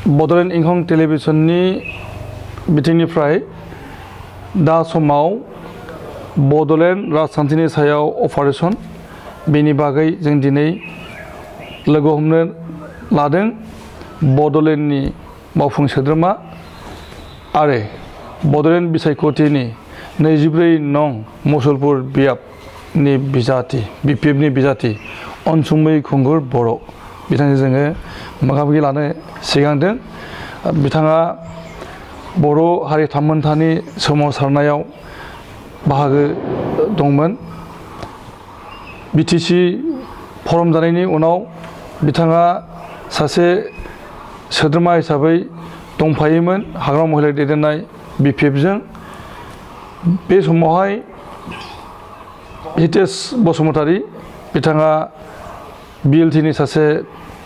बड'लेण्ड इंखं टेलिभिजननि बिथिंनिफ्राय दा समाव बड'लेण्ड राजखान्थिनि सायाव अपारेशन बेनि बागै जों दिनै लोगो हमनो लादों बड'लेण्डनि मावफुं सोद्रोमा आरो बड'लेण्ड बिसायख'थिनि 24 नं मुसलपुर बियाबनि बिजाथि बिपिएफनि बिजाथि अनसुमै खुंगुर बर' बिथांजों जोङो मोगा-मोगि लानो सिगांदों। बिथाङा बर' हारि थामोन्थानि सोमावसारनायाव बाहागो दंमोन। बिटिसि फर्म जानायनि उनाव बिथाङा सासे सोद्रोमा हिसाबै दंफायोमोन हाग्रामा महिला दैदेननाय बिपिएफजों। बे समावहाय हितेश बसुमतारी बिथाङा बिएलटिनि सासे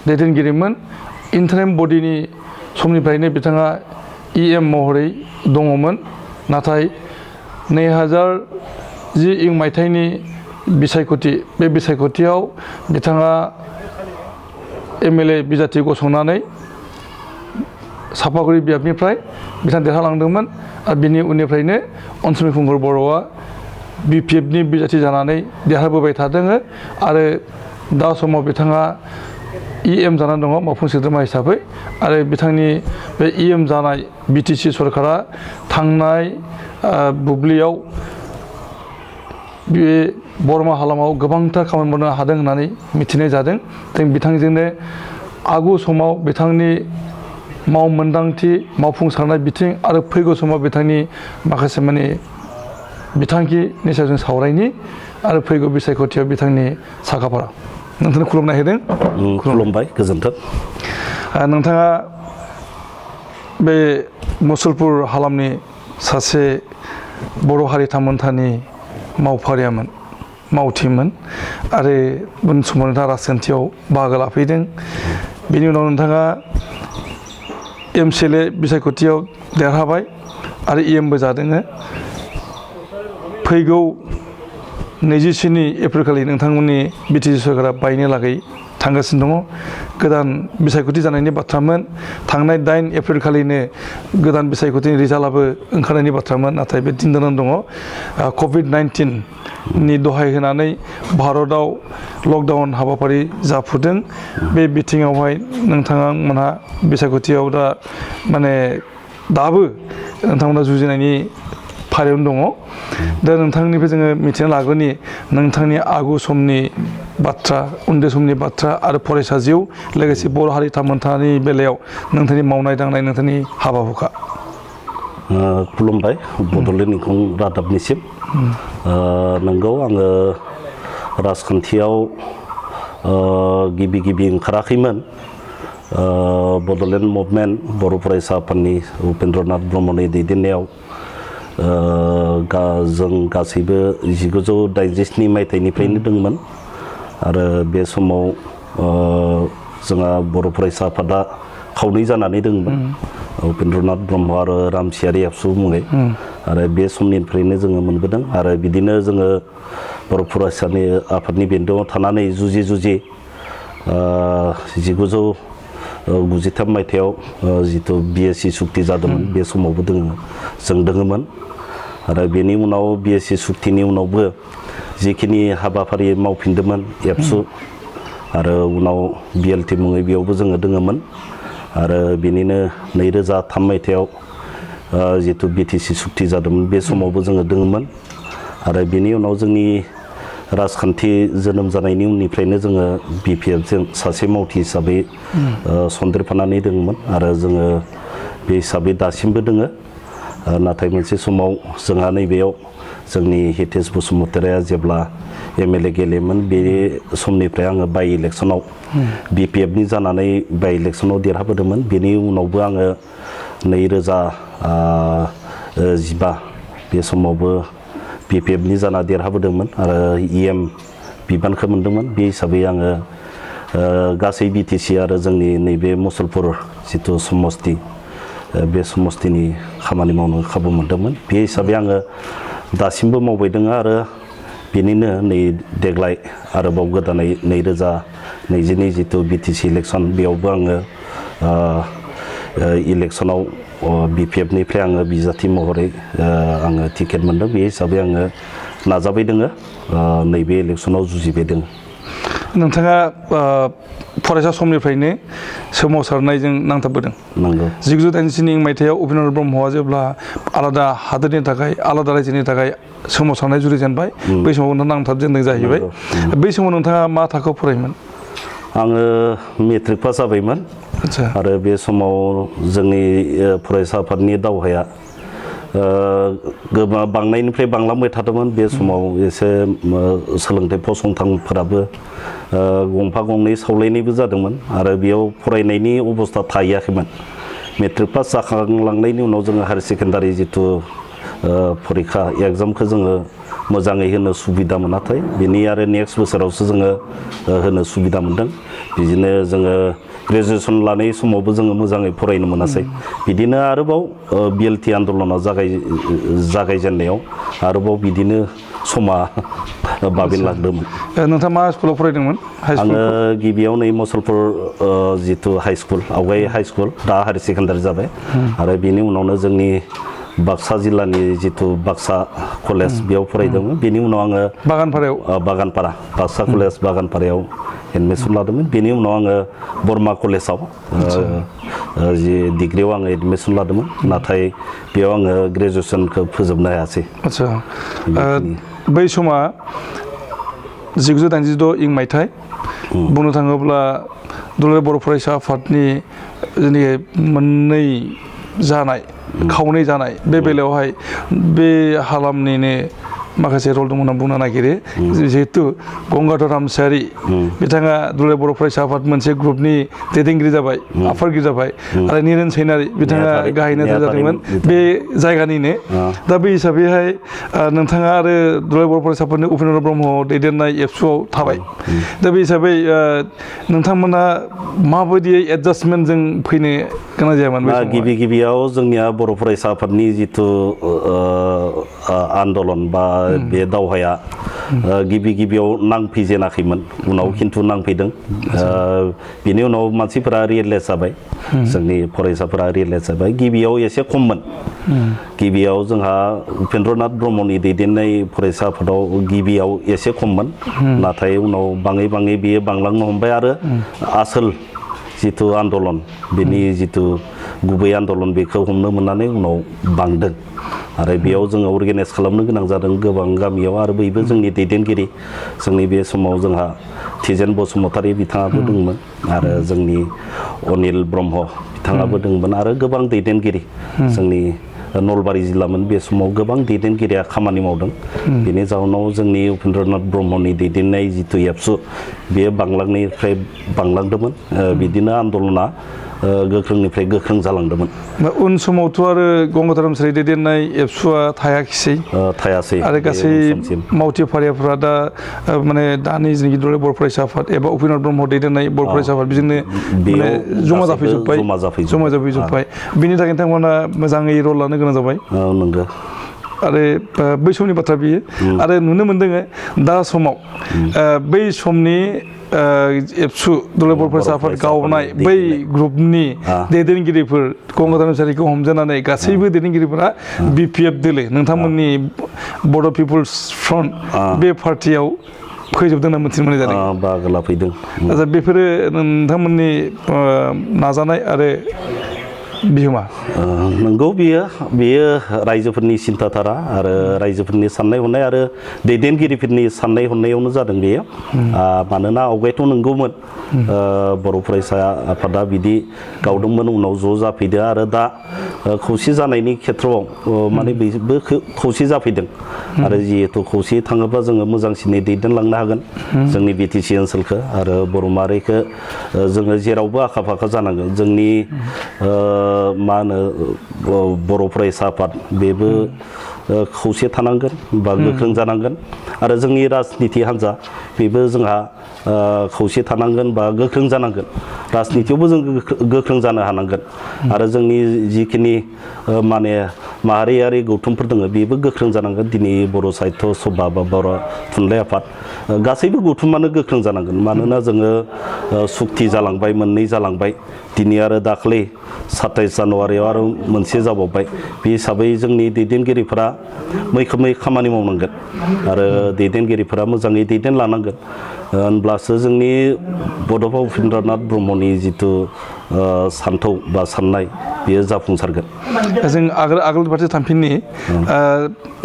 दैदेनगिरिमोन। इन्टारिम बडिनि समनिफ्रायनो बिथाङा इएम महरै दङमोन। नाथाय 2010 मायथाइनि बिसायख'थि बे बिसायख'थियाव बिथाङा एमएलए बिजाथि गसंनानै सापागुरि बियाबनिफ्राय बिथाङा देरहालांदोंमोन आरो बिनि उननिफ्रायनो अनसुमै खुंगुर बर'आ बिपिएफनि बिजाथि जानानै देरहाबोबाय थादों आरो दा समाव बिथाङा इएम जानानै दङ मावफुं सोद्रोमा हिसाबै। आरो बिथांनि बे इएम जानाय बिटिसि सरकारा थांनाय बुब्लियाव बे बरमा हालामाव गोबांथार खामानि मावनो हादों होननानै मिथिनाय जादों। जों बिथांजोंनो आगु समाव बिथांनि मावमोनदांथि मावफुंसारनाय बिथिं आरो फैगौ समाव बिथांनि माखासे बिथांखिनि सायाव जों सावरायनि आरो फैगौ बिसायख'थियाव बिथांनि साखाफारा नोंथांनो खुलुमनाय होदों। खुलुमबाय, गोजोन्थों। नोंथाङा बे मुसलपुर हालामनि सासे बर' हारि थामोन्थानि मावफारियामोन मावथिमोन आरो उन समाव नोंथाङा राजखान्थियाव बाहागो लाफैदों। बेनि उनाव नोंथाङा एमसिएलए बिसायख'थियाव देरहाबाय आरो इएमबो जादों। फैगौ 27 एप्रिलखालि नोंथांमोननि बिटिसि सरकारा बायनो लागै थांगासिनो दङ। गोदान बिसायख'थि जानायनि बाथ्रामोन। थांनाय 8 एप्रिलखालिनो गोदान बिसायख'थिनि रिजाल्टआबो ओंखारनायनि बाथ्रामोन। नाथाय बे दिनदानानै दङ। कभिड-19नि दहाय होनानै भारतआव लकडाउन हाबाफारि जाफुदों। बे बिथिङावहाय नोंथांमोनहा बिसायख'थियाव दा दाबो नोंथांमोना जुजिनायनि फारियावनो दङ। दा नोंथांनिफ्राय जोङो मिथिना लागोनि नोंथांनि आगु समनि बाथ्रा, उन्दै समनि बाथ्रा आरो फरायसा जिउ लोगोसे बर' हारि थामोन्थानि बेलायाव नोंथांनि मावनाय दांनाय नोंथांनि हाबा हुखा। खुलुमबाय बड'लेण्ड इंखं रादाबनिसिम। नंगौ, आङो राजखान्थियाव गिबि ओंखाराखैमोन। बड'लेण्ड मुभमेन्ट बर' फरायसा आफादनि उपेन्द्रनाथ ब्रह्मनि दैदेननायाव जों गासैबो 1987 मायथाइनिफ्रायनो दंमोन आरो बे समाव जोंहा बर' फरायसा आफादा खावनै जानानै दंमोन उपेन्द्रनाथ ब्रह्म आरो रामसियारि एबसु मुङै। आरो बे समनिफ्रायनो जोङो मोनबोदों आरो बिदिनो जोङो बर' फरायसानि आफादनि बेन्दोआव थानानै जुजि 1993 मायथाइयाव जिथु बिएसि सुक्ति जादोंमोन बे समावबो जों दोङोमोन। आरो बेनि उनाव बिएसि सुक्तिनि उनावबो जिखिनि हाबाफारि मावफिनदोंमोन एबसु आरो उनाव बिएलटि मुङै बेयावबो जोङो दोङोमोन। आरो बेनिनो 2003 मायथाइयाव जिथु बिटिसि सुक्ति जादोंमोन बे समावबो जोङो दोङोमोन। आरो बेनि उनाव जोंनि राजखान्थि जोनोम जानायनि उननिफ्रायनो जोङो बिपिएफजों सासे मावथि हिसाबै सन्देरफानानै दङमोन आरो जोङो बे हिसाबै दासिमबो दोङो। नाथाय मोनसे समाव जोंहा नैबेयाव जोंनि हितेश बसुमतारीया जेब्ला एमएलए गेलेयोमोन बे समनिफ्राय आङो बाइ इलेक्सनाव बिपिएफनि जानानै बाइ इलेक्सनाव देरहाबोदोंमोन। बेनि उनावबो आङो 2015 बे समावबो बिपिएफनि जाना देरहाबोदोंमोन आरो इएम बिबानखौ मोनदोंमोन। बे हिसाबै आङो गासै बिटिसि आरो जोंनि नैबे मुसलपुर जिथु समस्ति बे समस्तिनि खामानि मावनो खाबु मोनदोंमोन। बे हिसाबै आङो दासिमबो मावबाय दङ आरो बेनिनो नै देग्लाय आरोबाव गोदानै 2022 जिथु बिटिसि इलेक्सन बेयावबो आङो इलेक्सनाव BPF निफ्राय आङो बिजाथि महरै आङो टिकेट मोनदों बे हिसाबै आङो नाजाबाय दोङो नैबे इलेक्सनाव जुजिबाय दोङो नोंथाङा फरायसा समनिफ्रायनो सोमावसारनायजों नांथाबबोदों नंगौ 1987 मायथाइयाव उपेन्द्र ब्रह्मआ जेब्ला आलादा हादोरनि थाखाय आलादा रायजोनि थाखाय सोमावसारनाय जुरिजेनबाय बै समाव नोंथाङा नांथाबजेनदों जाहैबाय बै समाव नोंथाङा मा थाखोआव फरायोमोन आङो मेट्रिक पास जाबायमोन आदसा आरो बे समाव जोंनि फरायसा आफादनि दावहाया गोबां बांनायनिफ्राय बांलांबाय थादोंमोन बे समाव एसे सोलोंथाइ फसंथानफोराबो गंफा गंनै सावलायनायबो जादोंमोन आरो बेयाव फरायनायनि अबस्था थाहैयाखैमोन मेट्रिक पास जाखांलांनायनि उनाव जोङो हायार सेकेन्डारि जिथु फरिखा एग्जामखौ जोङो मोजाङै होनो सुबिदा मोनाखै बेनि आरो नेक्स्ट बोसोरावसो जोङो होनो सुबिदा मोनदों बिदिनो जोङो ग्रेजुवेसन लानाय समावबो जोङो मोजाङै फरायनो मोनासै बिदिनो आरोबाव BLT आन्दलना जागायजेननायाव आरोबाव बिदिनो समा बाबेनलांदोंमोन नोंथाङा मा स्कुलाव फरायदोंमोन आङो गिबियाव नै मुसलपुर जिथु हाइ स्कुल आवगाय हाइ स्कुल दा हायार सेकेन्डारि जाबाय आरो बेनि उनावनो जोंनि बाक्सा जिल्लानि जिथु बाक्सा कलेज बेयाव फरायदोंमोन बेनि उनाव आङो बागानपारा बाक्सा कलेज बागानपारायाव एडमिसन लादोंमोन बेनि उनाव आङो बरमा कलेजाव जि डिग्रियाव आङो एडमिसन लादोंमोन नाथाय बेयाव आङो ग्रेजुवेसनखौ फोजोबनो हायासै आदसा बै समा 1986 मायथाइ बुंनो थाङोब्ला दुलाराय बर' फरायसा आफादनि जोंनि मोननै जानाय खावनै जानाय बे बेलायावहाय बे हालामनिनो माखासे रल दं होनना बुंनो नागिरो जिहेतु गंगाधर रामसियारि बिथाङा दुलाराय बर' फरायसा आफाद मोनसे ग्रुपनि दैदेनगिरि जाबाय आफादगिरि जाबाय आरो निरेन सैनारि बिथाङा गाहाय नेता जादोंमोन बे जायगानिनो दा बे हिसाबैहाय नोंथाङा आरो दुलाराय बर' फरायसा आफादनि उपेन्द्र ब्रह्म दैदेननाय एबसुआव थाबाय दा बे हिसाबै नोंथांमोना माबायदियै एडजास्टमेन्टजों फैनो गोनां जायामोन गिबियाव जोंनिया बर' फरायसा आफादनि जिथु आन्दलन बा बे दावहाया गिबियाव नांफैजेनाखैमोन उनाव खिन्थु नांफैदों बेनि उनाव मानसिफोरा रियेलाइज जाबाय जोंनि फरायसाफोरा रियेलाइज जाबाय गिबियाव एसे खममोन गिबियाव जोंहा उपेन्द्रनाथ ब्रह्मनि दैदेननाय फरायसा आफादाव गिबियाव एसे खममोन नाथाय उनाव बाङै बाङै बेयो बांलांनो हमबाय आरो आसोल जिथु आन्दलन बेनि जिथु गुबै आन्दलन बेखौ हमनो मोननानै उनाव बांदों आरो बेयाव जोङो अर्गेनाइज खालामनो गोनां जादों गोबां गामियाव आरो बयबो जोंनि दैदेनगिरि जोंनि बे समाव जोंहा थिजेन बसुमतारी बिथाङाबो दंमोन आरो जोंनि अनिल ब्रह्म बिथाङाबो दंमोन आरो गोबां दैदेनगिरि जोंनि नलबारि जिल्लामोन बे समाव गोबां दैदेनगिरिया खामानि मावदों बेनि जाहोनाव जोंनि उपेन्द्रनाथ ब्रह्मनि दैदेननाय जिथु एबसु बेयो बांलांनायनिफ्राय बांलांदोंमोन बिदिनो आन्दलना गोख्रोंनिफ्राय गोख्रों जालांदोंमोन उन समावथ' आरो गंगाधर रामसियारि दैदेननाय एबसुआ थायासै आरो गासै मावथि फारियाफोरा दा माने दानि जोंनि दुलाराय बर' फरायसा आफाद एबा उपेन्द्र ब्रह्म दैदेननाय बर' फरायसा आफाद बेजोंनो जमा जाफैजोब्बाय बिनि थाखाय नोंथांमोना मोजाङै रल लानो गोनां जाबाय नंगौ आरो बै समनि बाथ्रा बियो आरो नुनो मोनदों दा समाव बै समनि एबसु दुलाराय बर' फरायसा आफाद गावनाय बै ग्रुपनि दैदेनगिरिफोर गंगाधर रामसियारिखौ हमजानानै गासैबो दैदेनगिरिफोरा BPF दोलो नोंथांमोननि बड' पिपुल्स फ्रन्ट बे पार्टियाव फैजोबदों होनना मिथिनो मोननाय जादों बाहागो लाफैदों दा बेफोरो नोंथांमोननि नाजानाय आरो बिहोमा नंगौ बेयो रायजोफोरनि सिन्थाधारा आरो रायजोफोरनि साननाय हनाय आरो दैदेनगिरिफोरनि साननाय हनायावनो जादों बेयो मानोना आवगायथ' नंगौमोन बर' फरायसा आफादा बिदि गावदोंमोन उनाव ज' जाफैदो आरो दा खौसे जानायनि खेथ्रआव माने बेबो खौसे जाफैदों आरो जिहेतु खौसे थाङोब्ला जोङो मोजांसिनै दैदेनलांनो हागोन जोंनि BTC ओनसोलखौ आरो बर' माहारिखौ जोङो जेरावबो आखा फाखा जानांगोन जोंनि मा होनो बर' फरायसा आफाद बेबो खौसे थानांगोन बा गोख्रों जानांगोन आरो जोंनि राजनिति हान्जा बेबो जोंहा खौसे थानांगोन बा गोख्रों जानांगोन राजनितियावबो जों गोख्रों जानो हानांगोन आरो जोंनि जिखिनि माने माहारियारि गौथुमफोर दङ बेबो गोख्रों जानांगोन दिनै बर' साहित्य सभा बा बर' थुनलाइ आफाद गासैबो गौथुमानो गोख्रों जानांगोन मानोना जोङो सुक्ति जालांबाय मोननै जालांबाय दिनै आरो दाख्लै 27 जानुवारियाव आरो मोनसे जाबावबाय बे हिसाबै जोंनि दैदेनगिरिफोरा मैखोमै खामानि मावनांगोन आरो दैदेनगिरिफोरा मोजाङै दैदेनलांनांगोन होनब्लासो जोंनि बड'फा उपेन्द्रनाथ ब्रह्मनि जिथु सान्थौ बा साननाय बेयो जाफुंसारगोन। जों आगोल फारसे थांफिननि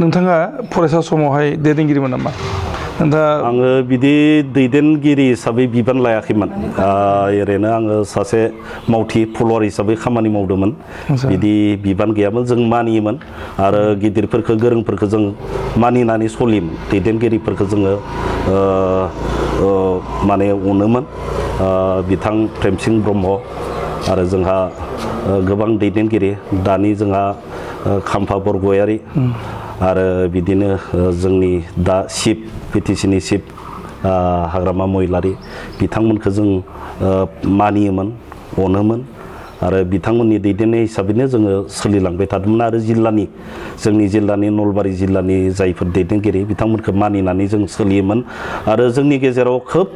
नोंथाङा फरायसा समावहाय दैदेनगिरिमोन नामा? आङो बिदि दैदेनगिरि हिसाबै बिबान लायाखैमोन ओरैनो आङो सासे मावथि फलवार हिसाबै खामानि मावदोंमोन बिदि बिबान गैयामोन जों मानियोमोन आरो गिदिरफोरखौ गोरोंफोरखौ जों मानिनानै सोलियोमोन दैदेनगिरिफोरखौ जोङो माने अनोमोन बिथां प्रेमसिं ब्रह्म आरो जोंहा गोबां दैदेनगिरि दानि जोंहा खाम्फा बरगयारि आरो बिदिनो जोंनि दा चिफ पिटिसिनि चिफ हाग्रामा महिलारि बिथांमोनखौ जों मानियोमोन अनोमोन आरो बिथांमोननि दैदेननाय हिसाबैनो जोङो सोलिलांबाय थादोंमोन आरो जोंनि जिल्लानि नलबारि जिल्लानि जायफोर दैदेनगिरि बिथांमोनखौ मानिनानै जों सोलियोमोन आरो जोंनि गेजेराव खोब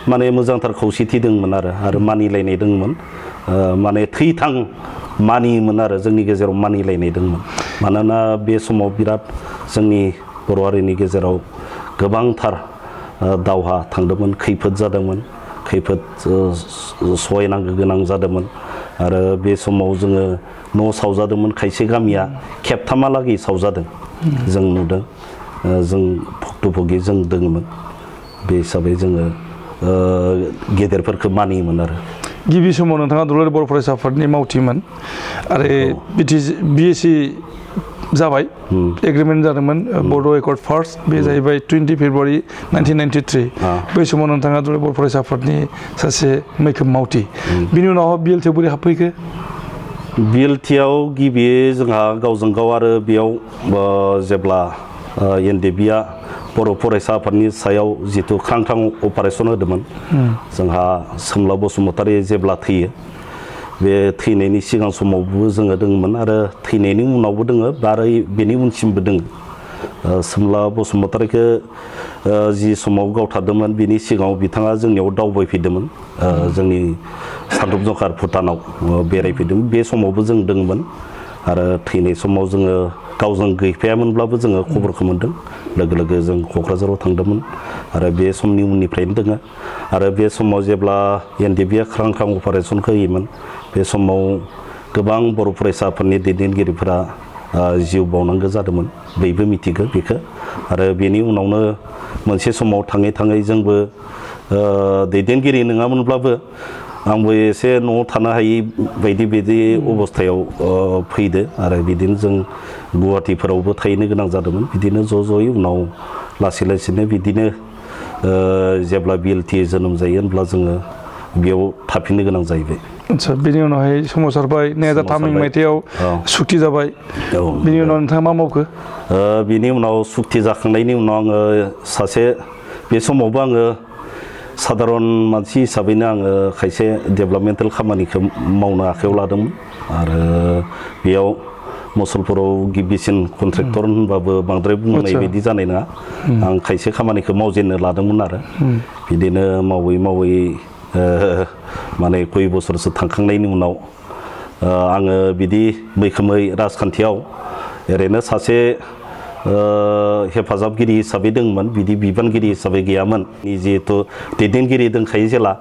माने मोजांथार खौसेथि दंमोन आरो मानिलायनाय दंमोन माने थैथां मानियोमोन आरो जोंनि गेजेराव मानिलायनाय दंमोन मानोना बे समाव बिराद जोंनि बर' हारिनि गेजेराव गोबांथार दावहा थांदोंमोन खैफोद जादोंमोन खैफोद सहायनांगौ गोनां जादोंमोन आरो बे समाव जोङो न' सावजादोंमोन खायसे गामिया खेबथामहालागै सावजादों जों नुदों जों भुक्तभोगि जों दङमोन बे हिसाबै जोङो गेदेरफोरखौ मानियोमोन आरो गिबि समाव नोंथाङा दुलाराय बर' फरायसा आफादनि मावथिमोन आरो BSc जाबाय एग्रिमेन्ट जादोंमोन बड' एकर्ड फार्स्ट बे जाहैबाय 20 फेब्रुवारि 1993 बै समाव नोंथाङा दुलाराय बर' फरायसा आफादनि सासे मैखोम मावथि बिनि उनाव BLT बोरै हाबफैखो? BLTआव गिबियै जोंहा गावजों गाव आरो बेयाव जेब्ला NDBआ बर' फरायसा आफादनि सायाव जिथु ख्रां ख्रां अपारेसन होदोंमोन जोंहा सोमला बसुमतारी जेब्ला थैयो बे थैनायनि सिगां समावबो जोङो दङमोन आरो थैनायनि उनावबो दोङो आरो बेनि उनसिमबो दोङो सोमला बसुमतारीखौ जि समाव गावथारदोंमोन बिनि सिगाङाव बिथाङा जोंनियाव दावबायफैदोंमोन जोंनि सानदुब जंखार भुटानाव बेरायफैदोंमोन बे समावबो जों दङमोन आरो थैनाय समाव जोङो गावजों गैफायामोनब्लाबो जोङो खबरखौ मोन्दों लोगो लोगो जों क'क्राझाराव थांदोंमोन आरो बे समनि उननिफ्रायनो दोङो आरो बे समाव जेब्ला NDBआ ख्रां ख्रां अपारेसनखौ होयोमोन बे समाव गोबां बर' फरायसा आफादनि दैदेनगिरिफोरा जिउ बावनांगौ जादोंमोन बयबो मिथिगौ बेखौ आरो बेनि उनावनो मोनसे समाव थाङै थाङै जोंबो दैदेनगिरि नङामोनब्लाबो आंबो एसे न'आव थानो हायै बायदि अबस्थायाव फैदो आरो बिदिनो जों गुवाहाटिफोरावबो थाहैनो गोनां जादोंमोन बिदिनो ज'यै उनाव लासै लासैनो बिदिनो जेब्ला BLT जोनोम जायो होनब्ला जोङो बेयाव थाफिननो गोनां जाहैबाय। आच्छा बेनि उनावहाय सोमावसारबाय 2003 मायथाइयाव सुक्ति जाबाय बिनि उनाव नोंथाङा मा मावखो? बिनि उनाव सुक्ति जाखांनायनि उनाव आङो सासे बे समावबो आङो साधारन मानसि हिसाबैनो आङो खायसे डेभेलपमेन्टेल खामानिखौ मावनो आखायाव लादोंमोन आरो बेयाव मुसलपुराव गिबिसिन कन्ट्रेक्टर होनबाबो बांद्राय बुंनाय बायदि जानाय नङा आं खायसे खामानिखौ मावजेननो लादोंमोन आरो बिदिनो मावै मावै माने कय बोसोरसो थांखांनायनि उनाव आङो बिदि मैखोमै राजखान्थियाव ओरैनो सासे हेफाजाबगिरि हिसाबै दंमोन बिदि बिबानगिरि हिसाबै गैयामोन जिहेथु दैदेनगिरि दंखायो जेला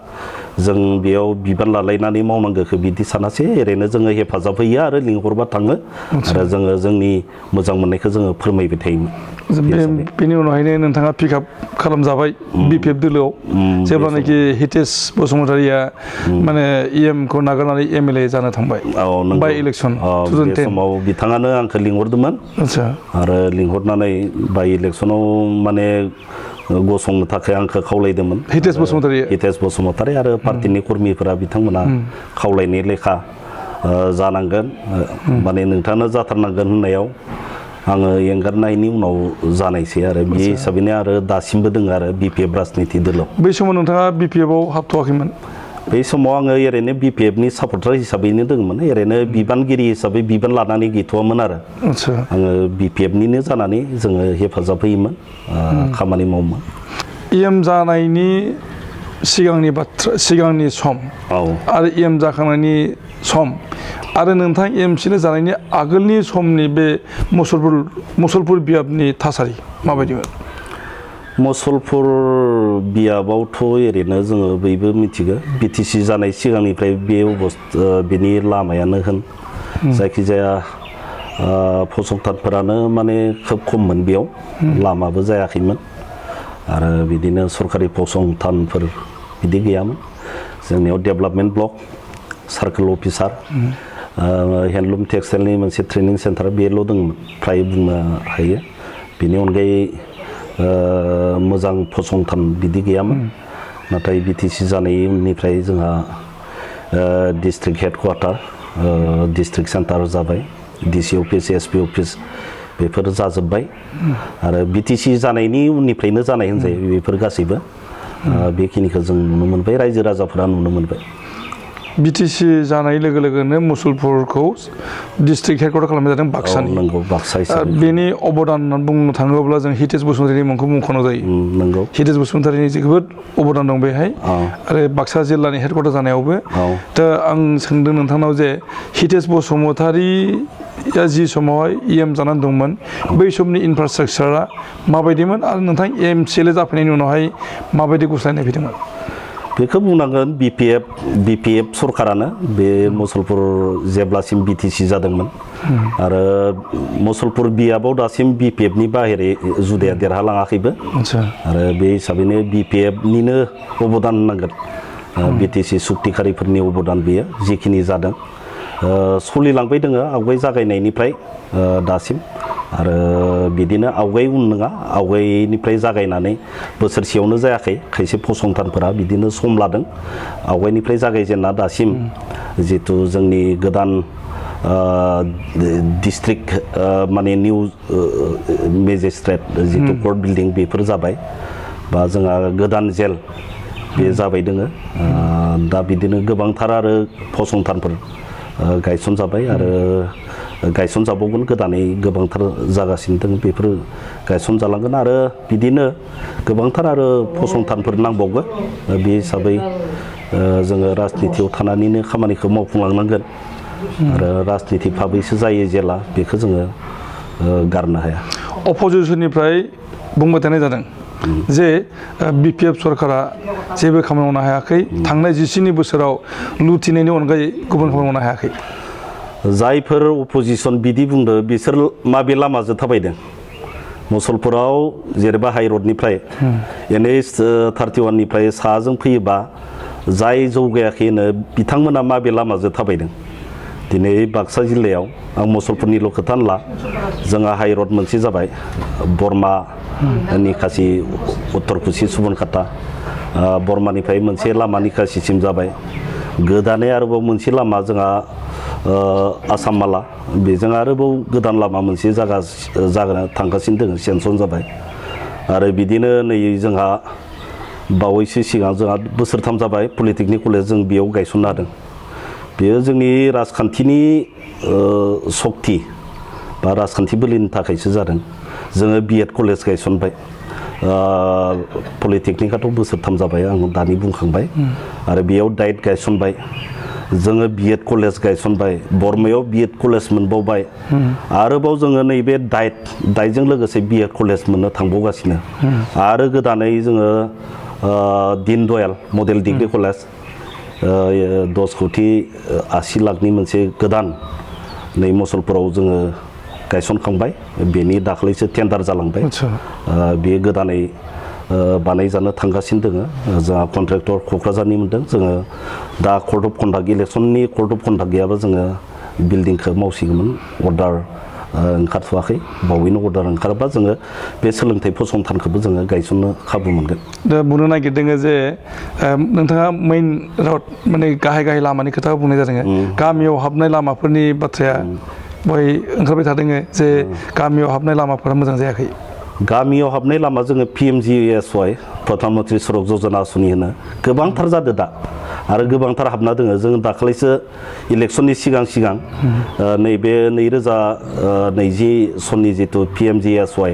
जों बेयाव बिबान लालायनानै मावनांगौखौ बिदि सानासै ओरैनो जोङो हेफाजाब होयो आरो लिंहरबा थाङो आरो जोङो जोंनि मोजां मोननायखौ जोङो फोरमायबाय थायोमोन। बेनि उनावहायनो नोंथाङा पिकआप खालामजाबाय BPF दोलोआव जेब्लानाखि हितेश बसुमतारीया माने EM खौ नागारनानै MLA जानो थांबाय बाय इलेक्सन 2010 बे समाव बिथाङानो आंखौ लिंहरदोंमोन आरो लिंहरनानै बाय इलेक्सनाव माने गसंनो थाखाय आंखौ खावलायदोंमोन हितेश बसुमतारी आरो पार्टिनि कर्मिफोरा बिथांमोना खावलायनाय लेखा जानांगोन माने नोंथाङा जाथारनांगोन होननायाव आङो एंगारनायनि उनाव जानायसै आरो बे हिसाबैनो आरो दासिमबो दङ आरो BPF राजनिति दोलोआव। बै समाव नोंथाङा BPFआव हाबथ'वाखैमोन? बै समाव आङो ओरैनो BPFनि सापर्टार हिसाबैनो दङमोन ओरैनो बिबानगिरि हिसाबै बिबान लानानै गैथ'वामोन आरो आङो BPFनिनो जानानै जोङो हेफाजाब होयोमोन खामानि मावोमोन। EM जानायनि सिगांनि सम आरो एम जाखांनायनि सम आरो नोंथां एमसिल जानायनि आगोलनि समनि बे मुसलपुर बियाबनि थासारि माबायदिमोन? मुसलपुर बियाबावथ' ओरैनो जोङो बयबो मिथिगौ बिटिसि जानाय सिगांनिफ्राय बेनि लामायानो होन जायखिजाया फसंथानफोरानो माने खोब खममोन बेयाव लामाबो जायाखैमोन आरो बिदिनो सरकारि फसंथानफोर बिदि गैयामोन जोंनियाव डेभेलपमेन्ट ब्लक सार्कोल अफिसार हेन्डलुम टेक्सटाइलनि मोनसे ट्रेनिं सेन्टार बेल' दंमोन फ्राय बुंनो हायो बेनि अनगायै मोजां फसंथान बिदि गैयामोन नाथाय बिटिसि जानायनि उननिफ्राय जोंहा डिस्ट्रिक्ट हेडक्वार्टार डिस्ट्रिक्ट सेन्टार जाबाय डिसि अफिस एसपि अफिस बेफोर जाजोब्बाय आरो बिटिसि जानायनि उननिफ्रायनो जानाय होनजायो बेफोर गासैबो बेखिनिखौ जों नुनो मोनबाय रायजो राजाफोरा नुनो मोनबाय बिटिसि जानाय लोगो लोगोनो मुसलपुरखौ डिस्ट्रिक्ट हेडक्वार्टार खालामनाय जादों बाक्सानि नंगौ बाक्सा बेनि अबदान होननानै बुंनो थाङोब्ला जों हितेश बसुमतारीनि मुंखौ मुंख'नाय जायो नंगौ हितेश बसुमतारीनि जोबोद अबदान दं बेहाय आरो बाक्सा जिल्लानि हेडक्वार्टार जानायावबो दा आं सोंदों नोंथांनाव जे हितेश बसुमतारीया जि समावहाय एम जानानै दंमोन बै समनि इनफ्रास्ट्राकचारा माबायदिमोन आरो नोंथां एमसिएलए जाफैनायनि उनावहाय माबायदि गुस्लायनाय फैदोंमोन? बेखौ बुंनांगोन बिपिएफ सरकारानो बे मुसलपुर जेब्लासिम बिटिसि जादोंमोन आरो मुसलपुर बियाबाव दासिम बिपिएफनि बाहेरै जुदाया देरहालाङाखैबो आरो बे हिसाबैनो बिपिएफनिनो अबदान होनांगोन बिटिसि सुक्तिखारिफोरनि अबदान बेयो जिखिनि जादों सोलिलांबाय दोङो आवगाय जागायनायनिफ्राय दासिम आरो बिदिनो आवगाय उन नङा आवगायनिफ्राय जागायनानै बोसोरसेयावनो जायाखै खायसे फसंथानफोरा बिदिनो सम लादों आवगायनिफ्राय जागायजेनना दासिम जितु जोंनि गोदान डिस्ट्रिक्ट माने निउ मेजिस्ट्रेट जितु कर्ट बिल्डिं बेफोर जाबाय बा जोंहा गोदान जेल बे जाबाय दोङो दा बिदिनो गोबांथार आरो फसंथानफोर गायसनजाबाय आरो गायसनजाबावगोन गोदानै गोबांथार जागासिनो दङ बेफोर गायसनजालांगोन आरो बिदिनो गोबांथार आरो फसंथानफोर नांबावगोन बे हिसाबै जोङो राजनितियाव थानानैनो खामानिखौ मावफुंलांनांगोन आरो राजनिति भाबैसो जायो जेला बेखौ जोङो गारनो हाया। अपोजिसननिफ्राय बुंबाय थानाय जादों जे बिपिएफ सरकारा जेबो खामानि मावनो हायाखै थांनाय 19 बोसोराव लुथिनायनि अनगायै गुबुन खामानि मावनो हायाखै। जायफोर अपोजिसन बिदि बुंदो बिसोर माबे लामाजों थाबायदों मुसलपुराव जेनेबा हाइरडनिफ्राय NH 31निफ्राय साहाजों फैयोबा जाय जौगायाखै होनो बिथांमोना माबे लामाजों थाबायदों दिनै बाक्सा जिल्लायाव आं मुसलपुरनिल' खोथा होनला जोंहा हाइरड मोनसे जाबाय बरमा निकासि उत्तर कुसि सुबनखाता बर्मानिफ्राय मोनसे लामा निकासिसिम जाबाय गोदानै आरोबाव मोनसे लामा जोंहा आसाम माला बेजों आरोबाव गोदान लामा मोनसे जागोन थांगासिनो दङ सेंसन जाबाय आरो बिदिनो नै जोंहा बावैसो सिगां जोंहा बोसोरथाम जाबाय पलिटेकनिक कलेज जों बेयाव गायसननो हादों बेयो जोंनि राजखान्थिनि सक्ति बा राजखान्थि बोलिनि थाखायसो जादों जोङो बिएड कलेज गायसनबाय पलिटेकनिकआथ' बोसोरथाम जाबाय आं दानि बुंखांबाय आरो बेयाव डाइट गायसनबाय जोङो बिएड कलेज गायसनबाय बर्मायाव बिएड कलेज मोनबावबाय आरोबाव जोङो नैबे डाइटजों लोगोसे बिएड कलेज मोननो थांबावगासिनो आरो गोदानै जोङो Deen Dayal model degree college 10 कोटी 80 लाखनि मोनसे गोदान नै मुसलपुराव जोङो गायसनखांबाय बेनि दाख्लैसो टेन्डार जालांबाय बे गोदानै बानायजानो थांगासिनो दोङो जोंहा कन्ट्रेक्टर क'क्राझारनि मोनदों जोङो दा कर्ट अफ कन्डाक्ट इलेक्सननि कर्ट अफ कन्डाक्ट गैयाबा जोङो बिल्डिंखौ मावसिगौमोन अर्डार ओंखारथ'वाखै बावैनो अर्डार ओंखारोबा जोङो बे सोलोंथाइ फसंथानखौबो जोङो गायसननो खाबु मोनगोन। दा बुंनो नागिरदों जे नोंथाङा मेइन रड माने गाहाय लामानि खोथा बुंनाय जादों गामियाव हाबनाय लामाफोरनि बाथ्राया बहाय ओंखारबाय थादों जे गामियाव हाबनाय लामाफोरा मोजां जायाखै। गामियाव हाबनाय लामा जोङो PMGSY प्रधान मन्त्रि सड़क योजना आसनि होनो गोबांथार जादों दा आरो गोबांथार हाबना दोङो जों दाखालिसो इलेक्सननि सिगां नैबे 2020 सननि जितु PMGSY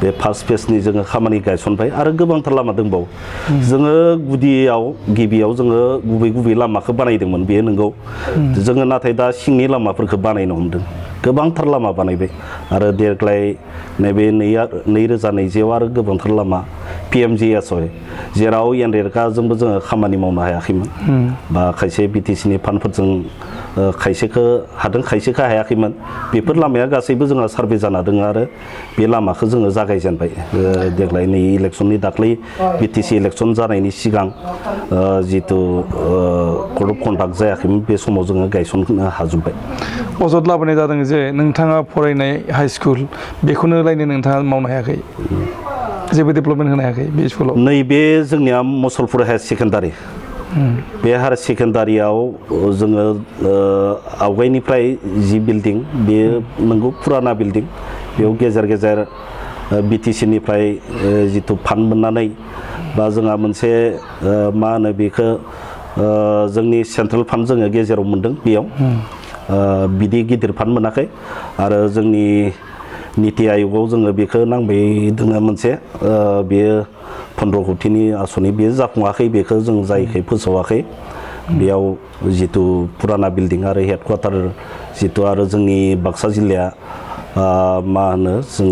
बे फार्स्ट फेजनि जोङो खामानि गायसनबाय आरो गोबांथार लामा दंबावो जोङो गिबियाव जोङो गुबै लामाखौ बानायदोंमोन बेयो नंगौ जोङो नाथाय दा सिंनि लामाफोरखौ बानायनो हमदों गोबांथार लामा बानायबाय आरो देग्लाय नैबे 2020 आरो गोबांथार लामा PMGSY जेराव एनरेगाजोंबो जोङो खामानि मावनो हायाखैमोन बा खायसे BTC नि फान्डफोरजों खायसेखौ हादों खायसेखौ हायाखैमोन बेफोर लामाया गासैबो जोंहा सार्भे जाना दङ आरो बे लामाखौ जोङो जागायजेनबाय देग्लाय नै इलेक्सननि दाख्लै BTC इलेक्सन जानायनि सिगां जितु कड अफ कन्डाक्ट जायाखैमोन बे समाव जोङो गायसननो हाजोब्बाय अजद लाबोनाय जादों जे नोंथाङा फरायनाय हाइ स्कुल बेखौनो लायनो नोंथाङा मावनो हायाखै जेबो डेभेलपमेन्ट होनो हायाखै बे स्कुलाव नैबे जोंनिया मुसलपुर हायार सेकेन्डारि बे हायार सेकेन्डारियाव जोङो आवगायनिफ्राय जि बिल्डिं बेयो नंगौ फुराना बिल्डिं बेयाव गेजेर BTC निफ्राय जितु फान्ड मोननानै बा जोंहा मोनसे मा होनो बेखौ जोंनि सेन्ट्रेल फान्ड जोङो गेजेराव मोनदों बेयाव बिदि गिदिर फान्ड मोनाखै आरो जोंनि नीति आय'गाव जोङो बेखौ नांबाय दङ मोनसे बेयो 15 कोटिनि आसनि बेयो जाफुङाखै बेखौ जों जायखै फोसावाखै बेयाव जितु पुराना बिल्डिं आरो हेडक्वार्टार जितु आरो जोंनि बाक्सा जिल्लाया मा होनो जों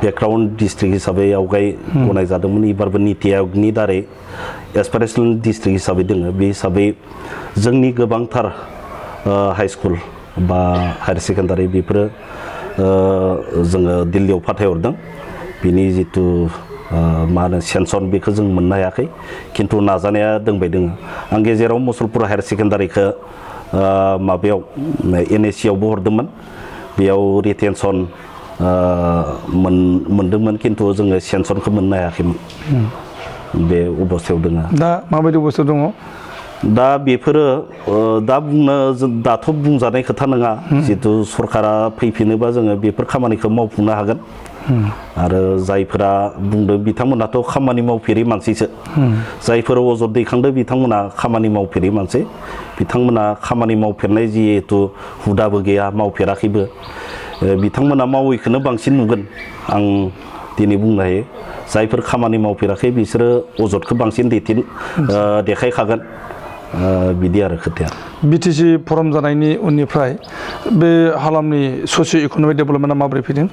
बेकग्राउन्ड डिस्ट्रिक्ट हिसाबै आवगाय गनाय जादोंमोन एबारबो नीति आय'गनि दारै एसपिरेसनेल डिस्ट्रिक्ट हिसाबै दोङो बे हिसाबै जोंनि गोबांथार हाइ स्कुल बा हायार सेकेन्डारि बेफोरो जोङो दिल्लीयाव फाथायहरदों बिनि जितु मा होनो सेनसन बेखौ जों मोननो हायाखै खिन्थु नाजानाया दंबाय दोङो आं गेजेराव मुसलपुर हायार सेकेन्डारिखौ माबायाव NSC आवबो हरदोंमोन बेयाव रिटेनसन मोनदोंमोन खिन्थु जोङो सेनसनखौ मोननो हायाखैमोन बे अबस्थायाव दोङो दा माबायदि अबस्थायाव दङ दा बेफोरो दाथ' बुंजानाय खोथा नङा जितु सरकारा फैफिनोबा जोङो बेफोर खामानिखौ मावफुंनो हागोन आरो जायफोरा बुंदों बिथांमोनाथ' खामानि मावफेरि मानसिसो जायफोर अजद दैखांदों बिथांमोना खामानि मावफेरि मानसि बिथांमोना खामानि मावफेरनाय जिहेतु हुदाबो गैया मावफेराखैबो बिथांमोना मावैखौनो बांसिन नुगोन आं दिनै बुंनो हायो जायफोर खामानि मावफेराखै बिसोरो अजदखौ बांसिन देखायखागोन बिदि आरो खोथाया BTC फर्म जानायनि उननिफ्राय बे हालामनि ससिय' इक'नमिक डेभेलपमेन्टआ माबोरै फैदों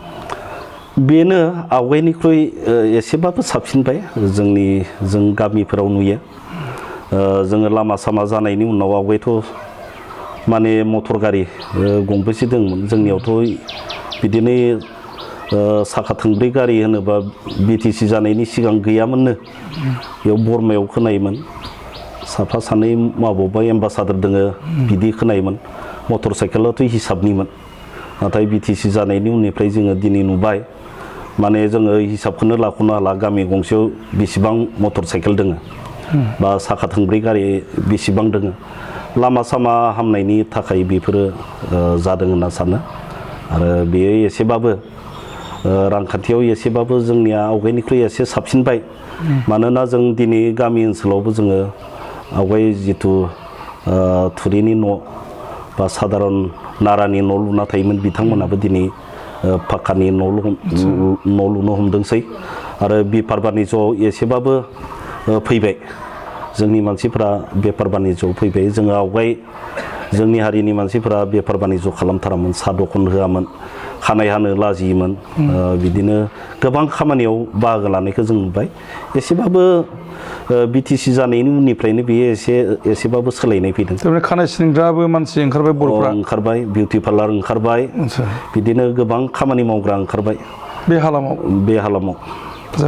बेनो आवगायनिख्रुइ एसेबाबो साबसिनबाय जों गामिफोराव नुयो जोङो लामा सामा जानायनि उनाव आवगायथ' माने मटर गारि गंबेसे दंमोन जोंनियावथ' बिदिनो साखा थोंब्रै गारि होनोबा BTC जानायनि सिगां गैयामोननो बेयाव बरमायाव खोनायोमोन साफा सानै माबावबा एम्बासादर दोङो बिदि खोनायोमोन मटर साइकेलाथ' हिसाबनिमोन नाथाय BTC जानायनि उननिफ्राय जोङो दिनै नुबाय माने जोङो हिसाबखौनो लाख'नो हाला गामि गंसेयाव बेसेबां मटर साइकेल दोङो बा साखा थोंब्रै गारि बेसेबां दोङो लामा सामा हामनायनि थाखाय बेफोरो जादों होनना सानो आरो बेयो एसेबाबो रांखान्थियाव एसेबाबो जोंनिया आवगायनिख्रुइ एसे साबसिनबाय मानोना जों दिनै गामि ओनसोलावबो जोङो आवगाय जितु थुरिनि न' बा साधारन नारानि न' लुना थायोमोन बिथांमोनाबो दिनै पाक्कानि न' लुनो हमदोंसै आरो बेफार बानिज्यआव एसेबाबो फैबाय जोंनि मानसिफ्रा बेफार बानिज्यआव फैबाय जोङो आवगाय जोंनि हारिनि मानसिफ्रा बेफार बानिज्य खालामथारामोन साहा दखान होआमोन खानाय हानो लाजियोमोन बिदिनो गोबां खामानियाव बाहागो लानायखौ जों नुबाय एसेबाबो BTC जानायनि उननिफ्रायनो बेयो एसेबाबो सोलायनाय फैदों थारमाने खानाय सिनग्राबो मानसि ओंखारबाय बर'फ्रा ओंखारबाय बिउटि पार्लार ओंखारबाय बिदिनो गोबां खामानि मावग्रा ओंखारबाय बे हालामाव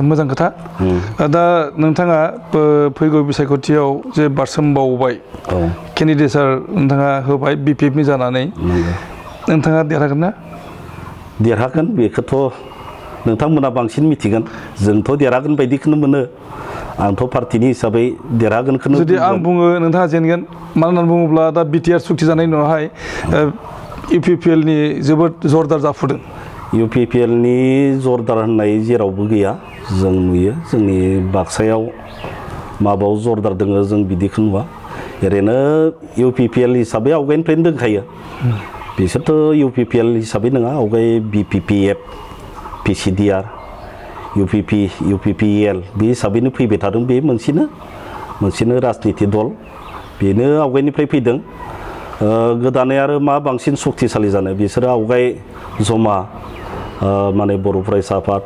मोजां खोथा दा नोंथाङा फैगौ बिसायख'थियाव जे बारसोमबावबाय केन्डिडेटआ नोंथाङा होबाय BPFनि जानानै नोंथाङा देरहागोन ना देरहागोन बेखौथ' नोंथांमोना बांसिन मिथिगोन जोंथ' देरहागोन बायदिखौनो मोनो आंथ' पार्टिनि हिसाबै देरहागोनखौनो जुदि आं बुङो नोंथाङा जेनगोन मानो होननानै बुङोब्ला दा BTR सुक्ति जानायनि उनावहाय UPPLनि जोबोद जरदार जाफुदों UPPLनि जरदार होननाय जेरावबो गैया जों नुयो जोंनि बाक्सायाव माबायाव जरदार दङ जों बिदिखौ नुवा ओरैनो UPPL हिसाबै आवगायनिफ्रायनो दंखायो बिसोरथ' UPPL हिसाबै नङा आवगाय BPPF PCDR UPPEL बे हिसाबैनो फैबाय थादों बे मोनसेनो राजनिति दल बेनो आवगायनिफ्राय फैदों गोदानै आरो मा बांसिन सक्तिशालि जानो बिसोरो आवगाय जमा माने बर' फरायसा आफाद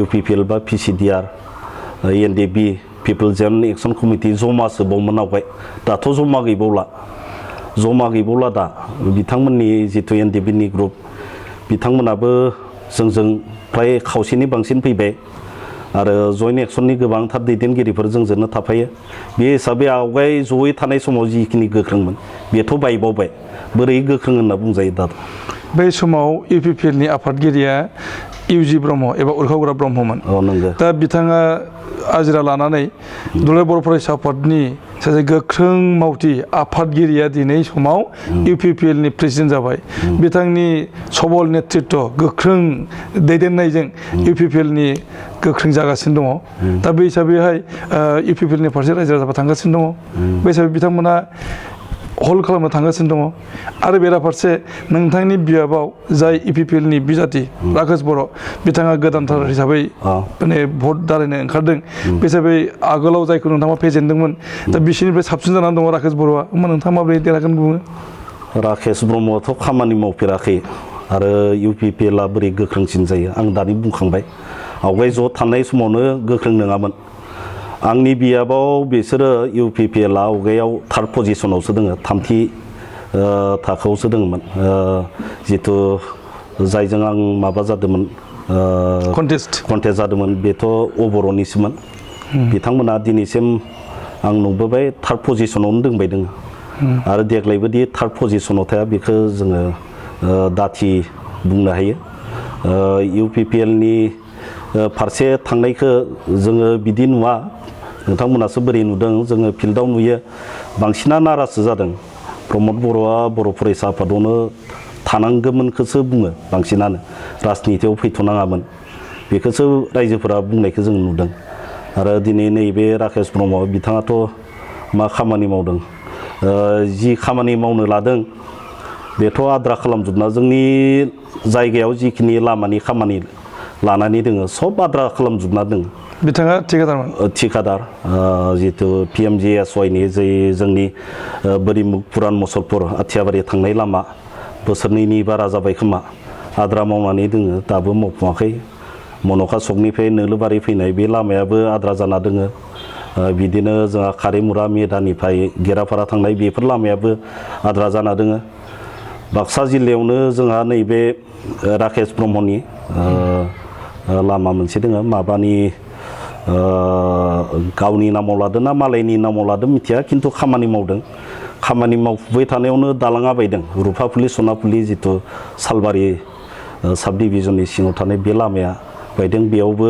UPPL बा PCDR NDB पिपल जेन एक्सन कमिटि जमासो बावमोन आवगाय दाथ' जमा गैबावला दा बिथांमोननि जिथु NDB नि ग्रुप बिथांमोनाबो जोंजों फ्राय खावसेनि बांसिन फैबाय आरो जयेन्ट एक्सननि गोबांथार दैदेनगिरिफोर जोंजोंनो थाफायो बे हिसाबै आवगाय जयै थानाय समाव जिखिनि गोख्रोंमोन बेथ' बायबावबाय बोरै गोख्रों होनना बुंजायो दा बै समाव UPPL नि आफादगिरिया UG ब्रह्म एबा उरखावग्रा ब्रह्ममोन नंगौ दा बिथाङा आजिरा लानानै दुलाराय बर' फरायसा आफादनि सासे गोख्रों मावथि आफादगिरिया दिनै समाव UPPL नि प्रेसिडेन्ट जाबाय बिथांनि सबल नेतृत्व गोख्रों दैदेननायजों UPPL नि गोख्रों जागासिनो दङ दा बे हिसाबैहाय UPPL नि फारसे रायजो राजाफोरा थांगासिनो दङ बे हिसाबै बिथांमोना हल्ड खालामनो थांगासिनो दङ आरो बेराफारसे नोंथांनि बियाबाव जाय UPPL नि बिजाथि राकेश बर' बिथाङा गोदानथार हिसाबै माने भट दारायनो ओंखारदों बे हिसाबै आगोलाव जायखौ नोंथाङा फेजेनदोंमोन दा बिसिनिफ्राय साबसिन जानानै दङ राकेश बर'आ होमबा नोंथाङा माबोरै देरहागोन बुङो राकेश ब्रह्मआथ' खामानि मावफेराखै आरो UPPL आ बोरै गोख्रोंसिन जायो आं दानि बुंखांबाय आवगाय ज' थानाय समावनो गोख्रों नङामोन आंनि बियाबाव बिसोरो UPPL आ आवगायाव थार्ड पजिशनावसो दङ थामथि थाखोआवसो दङमोन जिथु जायजों आं माबा जादोंमोन कन्टेस्ट जादोंमोन बेथ' अबर'निसोमोन बिथांमोना दिनैसिम आं नुबोबाय थार्ड पजिशनावनो दंबाय दङ आरो देग्लायबोदि थार्ड पजिशनाव थाया बेखौ जोङो दाथि बुंनो हायो UPPL नि फारसे थांनायखौ जोङो बिदि नुवा नोंथांमोनासो बोरै नुदों जोङो फिल्डआव नुयो बांसिना नाराजसो जादों प्रमद बर'आ बर' फरायसा आफादावनो थानांगौमोनखौसो बुङो बांसिनानो राजनितियाव फैथ'नाङामोन बेखौसो रायजोफोरा बुंनायखौ जों नुदों आरो दिनै नैबे राकेश ब्रह्म बिथाङाथ' मा खामानि मावदों जि खामानि मावनो लादों बेथ' आद्रा खालामजोबना जोंनि जायगायाव जिखिनि लामानि खामानि लानानै दोङो सब आद्रा खालामजोबना दोङो बिथाङा ठेकेदारमोन ठेकेदार जितु PMGSY नि जे जोंनि बोरिमुग पुरान मुसलपुर आथियाबारि थांनाय लामा बोसोरनैनि बारा जाबाय खोमा आद्रा मावनानै दोङो दाबो मावफुङाखै मन'खा सकनिफ्राय नोलोबारि फैनाय बे लामायाबो आद्रा जाना दोङो बिदिनो जोंहा खारिमुरा मेदानिफ्राय गेरापारा थांनाय बेफोर लामायाबो आद्रा जाना दोङो बाक्सा जिल्लायावनो जोंहा नैबे राकेश ब्रह्मनि लामा मोनसे दोङो माबानि गावनि नामाव लादों ना मालायनि नामाव लादों मिथिया खिन्थु खामानि मावदों खामानि मावफुबाय थानायावनो दालाङा बायदों रुफाफुलि सनाफुलि जिथु सालबारि साब डिभिजननि सिङाव थानाय बे लामाया बायदों बेयावबो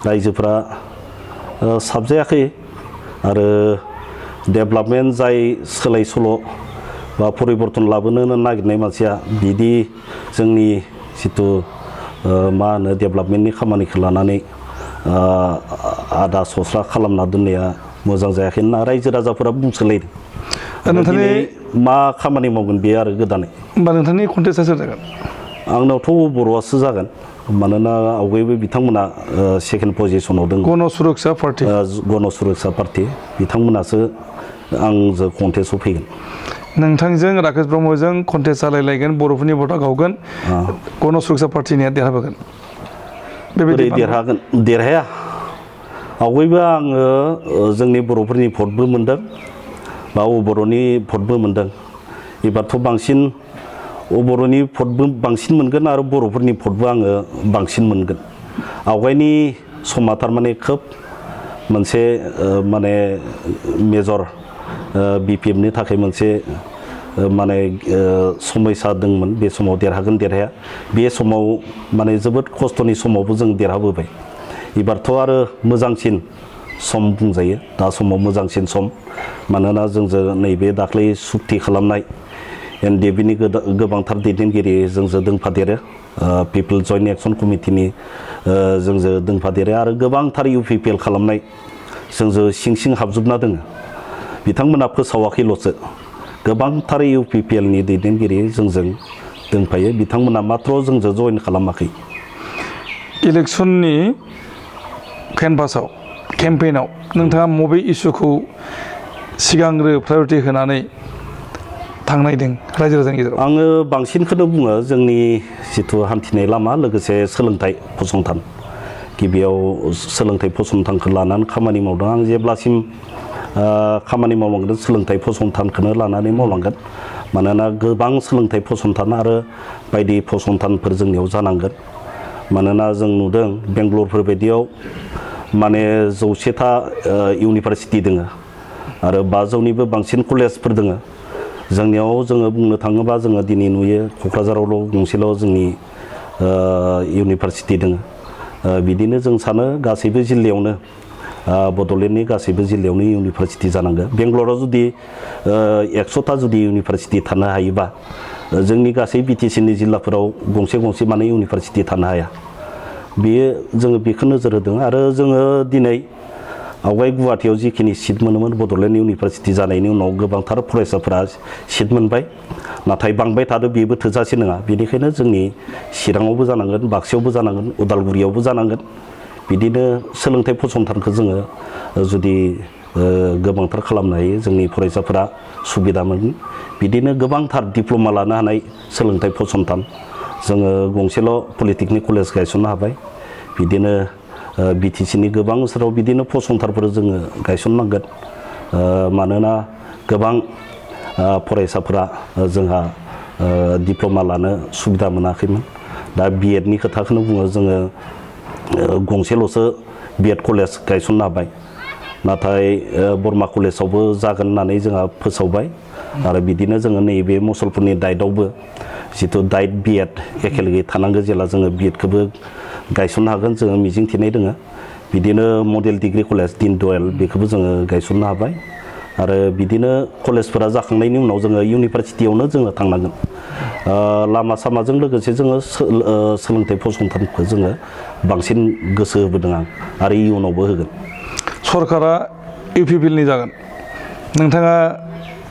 रायजोफ्रा साबजायाखै आरो डेभेलपमेन्ट जाय सोलाय सोल' बा परिबर्तन लाबोनो नागिरनाय मानसिया बिदि जोंनि जिथु मा होनो डेभेलपमेन्टनि खामानिखौ लानानै आदा सस्रा खालामना दोननाया मोजां जायाखै होनना रायजो राजाफोरा बुंसोलायदों नोंथांनि मा खामानि मावगोन बे आरो गोदानै होमबा नोंथांनि कन्टेस्टआ सोर जागोन आंनावथ' बर'आसो जागोन मानोना आवगायबो बिथांमोना सेकेन्ड पजिशनाव दङ गण सुरक्षा पार्टी बिथांमोनासो आंजों कन्टेस्टआव फैगोन नोंथांजों राकेश ब्रह्मजों कन्टेस्ट जालायलायगोन बर'फोरनि भटआ गावगोन गण सुरक्षा पार्टीनिया देरहाबोगोन बेबायदि देरहागोन देरहाया आवगायबो आङो जोंनि बर'फोरनि भटबो मोनदों बा बर'नि भटबो मोनदों एबारथ' बांसिन बर'नि भटबो बांसिन मोनगोन आरो बर'फोरनि भटबो आङो बांसिन मोनगोन आवगायनि समा थारमाने खोब मोनसे माने मेजर BPFनि थाखाय मोनसे माने समयसा दंमोन बे समाव देरहागोन देरहाया बे समाव माने जोबोद खस्थ'नि समावबो जों देरहाबोबाय एबारथ' आरो मोजांसिन सम बुंजायो दा समाव मोजांसिन सम मानोना जोंजों नैबे दाख्लै सुक्ति खालामनाय NDB नि गोबांथार दैदेनगिरि जोंजों दोंफादेरो पिपल जयेन्ट एक्सन कमिटिनि जोंजों दोंफादेरो आरो गोबांथार UPPL खालामनाय जोंजों सिं सिं हाबजोबना दोङो बिथांमोना फोसावाखैल'सो गोबांथार UPPL नि दैदेनगिरि जोंजों दोंफायो बिथांमोना मात्र जोंजों जइन खालामाखै इलेक्सननि केनभासाव केम्पेइनाव नोंथाङा मबे इस्युखौ सिगांग्रो प्रायरिटि होनानै थांनायदों रायजो राजानि गेजेराव आङो बांसिनखौनो बुङो जोंनि जिथु हान्थिनाय लामा लोगोसे सोलोंथाइ फसंथान गिबियाव सोलोंथाइ फसंथानखौ लानानै खामानि मावदों आं जेब्लासिम खामानि मावलांगोन सोलोंथाइ फसंथानखौनो लानानै मावलांगोन मानोना गोबां सोलोंथाइ फसंथान आरो बायदि फसंथानफोर जोंनियाव जानांगोन मानोना जों नुदों बेंगलरफोर बायदियाव माने 100था इउनिभारसिटि दोङो आरो 500निबो बांसिन कलेजफोर दोङो जोंनियाव जोङो बुंनो थाङोबा जोङो दिनै नुयो क'क्राझारावल' गंसेल' जोंनि इउनिभारसिटि दोङो बिदिनो जों सानो गासैबो जिल्लायावनो बड'लेण्डनि गासैबो जिल्लायावनो इउनिभारसिटि जानांगौ बेंगलराव जुदि 100था जुदि इउनिभारसिटि थानो हायोबा जोंनि गासै BTC नि जिल्लाफोराव गंसे गंसे माने इउनिभारसिटि थानो हाया बेयो जोङो बेखौ नोजोर होदों आरो जोङो दिनै आवगाय गुवाहाटीयाव जिखिनि सिट मोनोमोन बड'लेण्ड इउनिभारसिटि जानायनि उनाव गोबांथार फरायसाफोरा सिट मोनबाय नाथाय बांबाय थादों बेबो थोजासे नङा बेनिखायनो जोंनि चिराङावबो जानांगोन बाक्सायावबो जानांगोन उदालगुरियावबो जानांगोन बिदिनो सोलोंथाइ फसंथानखौ जोङो जुदि गोबांथार खालामनो हायो जोंनि फरायसाफोरा सुबिदा मोनगोन बिदिनो गोबांथार डिप्ल'मा लानो हानाय सोलोंथाइ फसंथान जोङो गंसेल' पलिटेकनिक कलेज गायसननो हाबाय बिदिनो BTC नि गोबां ओनसोलाव बिदिनो फसंथानफोर जोङो गायसननांगोन मानोना गोबां फरायसाफोरा जोंहा डिप्ल'मा लानो सुबिदा मोनाखैमोन दा B.Ed नि खोथाखौनो बुङो जोङो गंसेल'सो B.Ed कलेज गायसननो हाबाय नाथाय बरमा कलेजावबो जागोन होननानै जोंहा फोसावबाय आरो बिदिनो जोङो नैबे मुसलपुरनि दाइटआवबो जिथु दाइट B.Ed एखेलगे थानांगौ जेला जोङो B.Ed खौबो गायसननो हागोन जोङो मिजिं थिनाय दोङो बिदिनो model degree college Deen Dayal बेखौबो जोङो गायसननो हाबाय आरो बिदिनो कलेजफोरा जाखांनायनि उनाव जोङो इउनिभारसिटियावनो जोङो थांनांगोन लामा सामाजों लोगोसे जोङो सोलोंथाइ फसंथानखौ जोङो बांसिन गोसो होबोदों आं आरो इयुनावबो होगोन सरकारा UPPL नि जागोन नोंथाङा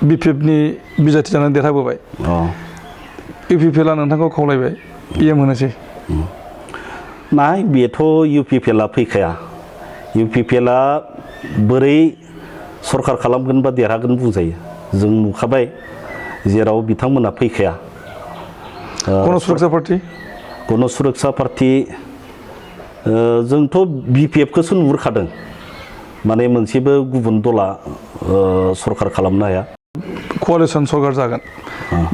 BPF नि बिजाथि जानानै देरहाबोबाय UPPL आ नोंथांखौ खावलायबाय PM होनोसै नाय बेथ' UPPL आ फैखाया UPPL आ बोरै सरकार खालामगोन बा देरहागोन बुंजायो जों नुखाबाय जेराव बिथांमोना फैखाया गण सुरक्षा पार्टी गण सुरक्षा पार्टी जोंथ' BPF खौसो नुहुरखादों माने मोनसेबो गुबुन दला सरकार खालामनो हाया क'लिसन सरकार जागोन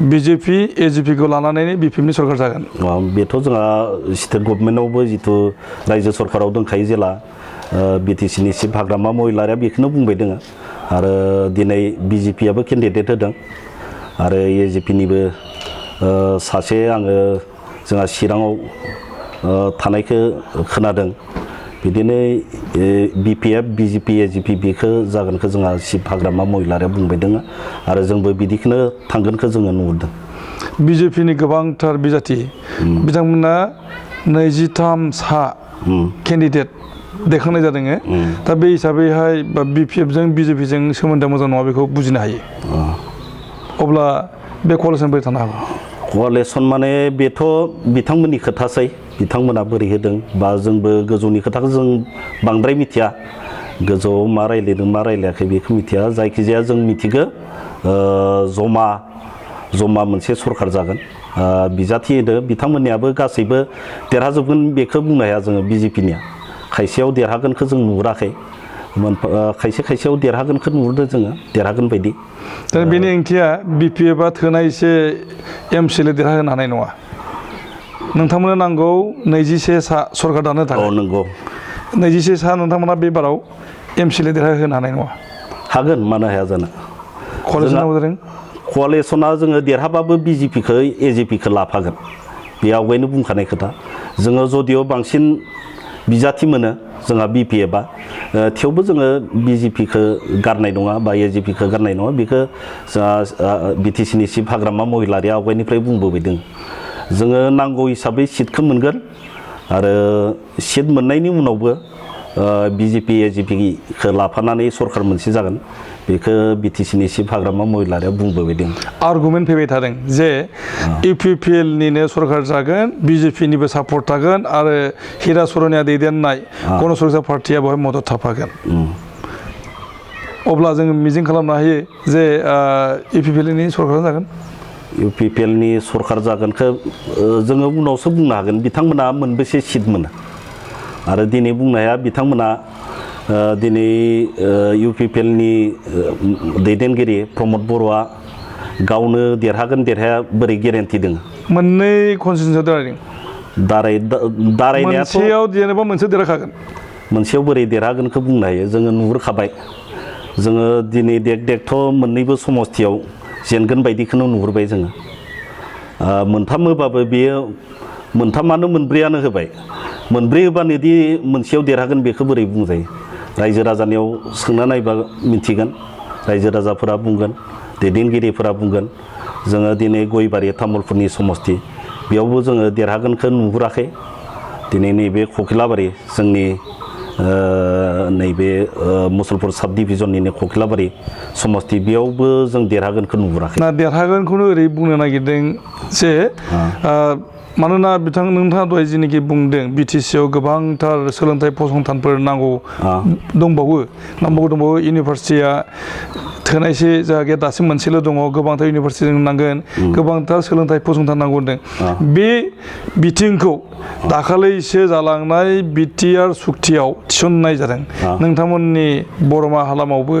BJP AJP खौ लानानै BPF नि सरकार जागोन बेथ' जोंहा स्टेट गभर्नमेन्टआवबो जिथु रायजो सरकाराव दंखायो जेला BTC नि चिफ हाग्रामा महिलारिया बेखौनो बुंबाय दोङो आरो दिनै BJP आबो केन्डिडेट होदों आरो AJP निबो सासे आङो जोंहा चिराङाव थानायखौ खोनादों बिदिनो BPF BJP AJP बेखौ जागोनखौ जोंहा चिफ हाग्रामा महिलारिया बुंबाय दोङो आरो जोंबो बिदिखौनो थांगोनखौ जोङो नुहुरदों BJP नि गोबांथार बिजाथि बिथांमोना 23 सा केन्डिडेट देखांनाय जादों दा बे हिसाबैहाय बा BPF जों BJP जों सोमोन्दोआ मोजां नङा बेखौ बुजिनो हायो अब्ला बे क'लिसन बोरै थानो हागौ क'लिसन माने बेथ' बिथांमोननि खोथासै बिथांमोना बोरै होदों बा जोंबो गोजौनि खोथाखौ जों बांद्राय मिथिया गोजौआव मा रायज्लायदों मा रायज्लायाखै बेखौ मिथिया जायखिजाया जों मिथिगौ जमा मोनसे सरकार जागोन बिजाथि होदों बिथांमोननियाबो गासैबो देरहाजोबगोन बेखौ बुंनो हाया जोङो BJP निया खायसेयाव देरहागोनखौ जों नुहुराखै खायसेयाव देरहागोनखौ नुहुरदों जोङो देरहागोन बायदि दा बेनि ओंथिया BPF आ थोनायसे MCL देरहाहोनो हानाय नङा नोंथांमोननो नांगौ 21 सा सरकार दानो थाखाय नंगौ 21 सा नोंथांमोना बे बाराव MCL देरहाहोनो हानाय नङा हागोन मानो हाया जानो क'लिसना जोङो देरहाबाबो BJP खौ AJP खौ लाफागोन बे आवगायनो बुंखानाय खोथा जोङो जदिअ बांसिन बिजाथि मोनो जोंहा BPF आ थेवबो जोङो BJP खौ गारनाय नङा बा AJP खौ गारनाय नङा बेखौ जोंहा BTC नि चिफ हाग्रामा महिलारिया आवगायनिफ्राय बुंबोबाय दङ जोङो नांगौ हिसाबै सिटखौ मोनगोन आरो सिट मोननायनि उनावबो BJP AJPखौ लाफानानै सरखार मोनसे जागोन बेखौ BTCनि चिफ हाग्रामा महिलारिया बुंबोबाय दं। आर्गुमेन्ट फैबाय थादों जे UPPL निनो सरखार जागोन BJPनिबो सापर्ट थागोन आरो हिरा सरनिया दैदेननाय गण सुरक्षा पार्टिया बेवहाय मदद थाफागोन। अब्ला जों मिजिं खालामनो हायो जे UPPL नि सरखार जागोन। UPPL नि सरखार जागोनखौ जोङो उनावसो बुंनो हागोन बिथांमोना मोनबेसे सिट मोनो आरो दिनै बुंनो हाया बिथांमोना दिनै UPPL नि दैदेनगिरि प्रमद बर'आ गावनो देरहागोन देरहाया बोरै गेरेन्टि दङ। मोननै कनस्टिटिउन्सियाव दारायनायाथ' मोनसेयाव जेनेबा मोनसे देरहाखागोन मोनसेयाव बोरै देरहागोनखौ बुंनो हायो जोङो नुहुरखाबाय जोङो दिनै देगथ' मोननैबो समस्थियाव जेनगोन बायदिखौनो नुहुरबाय जोङो मोनथाम होबाबो बेयो मोनथामानो मोनब्रैयानो होबाय मोनब्रै होबानोदि मोनसेयाव देरहागोन बेखौ बोरै बुंजायो रायजो राजानियाव सोंना नायबा मिथिगोन रायजो राजाफोरा बुंगोन दैदेनगिरिफोरा बुंगोन जोङो दिनै गयबारि तामुलपुरनि समस्ति बेयावबो जोङो देरहागोनखौ नुहुराखै दिनै नैबे ककिलाबारि जोंनि नैबे मुसलपुर साब डिभिजननिनो ककिलाबारि समस्ति बेयावबो जों देरहागोनखौ नुहुराखै। ना देरहागोनखौनो ओरै बुंनो नागिरदों जे मानोना नोंथाङा दहाय जेनोखि बुंदों BTCआव गोबांथार सोलोंथाइ फसंथानफोर दंबावो इउनिभारसिटिया थोनायसे जायगाया दासिम मोनसेल' दङ गोबांथार इउनिभारसिटि नांगोन गोबांथार सोलोंथाइ फसंथान नांगौ होनदों बे बिथिंखौ दाखालिसो जालांनाय BTR सुक्तियाव थिसननाय जादों नोंथांमोननि बरमा हालामावबो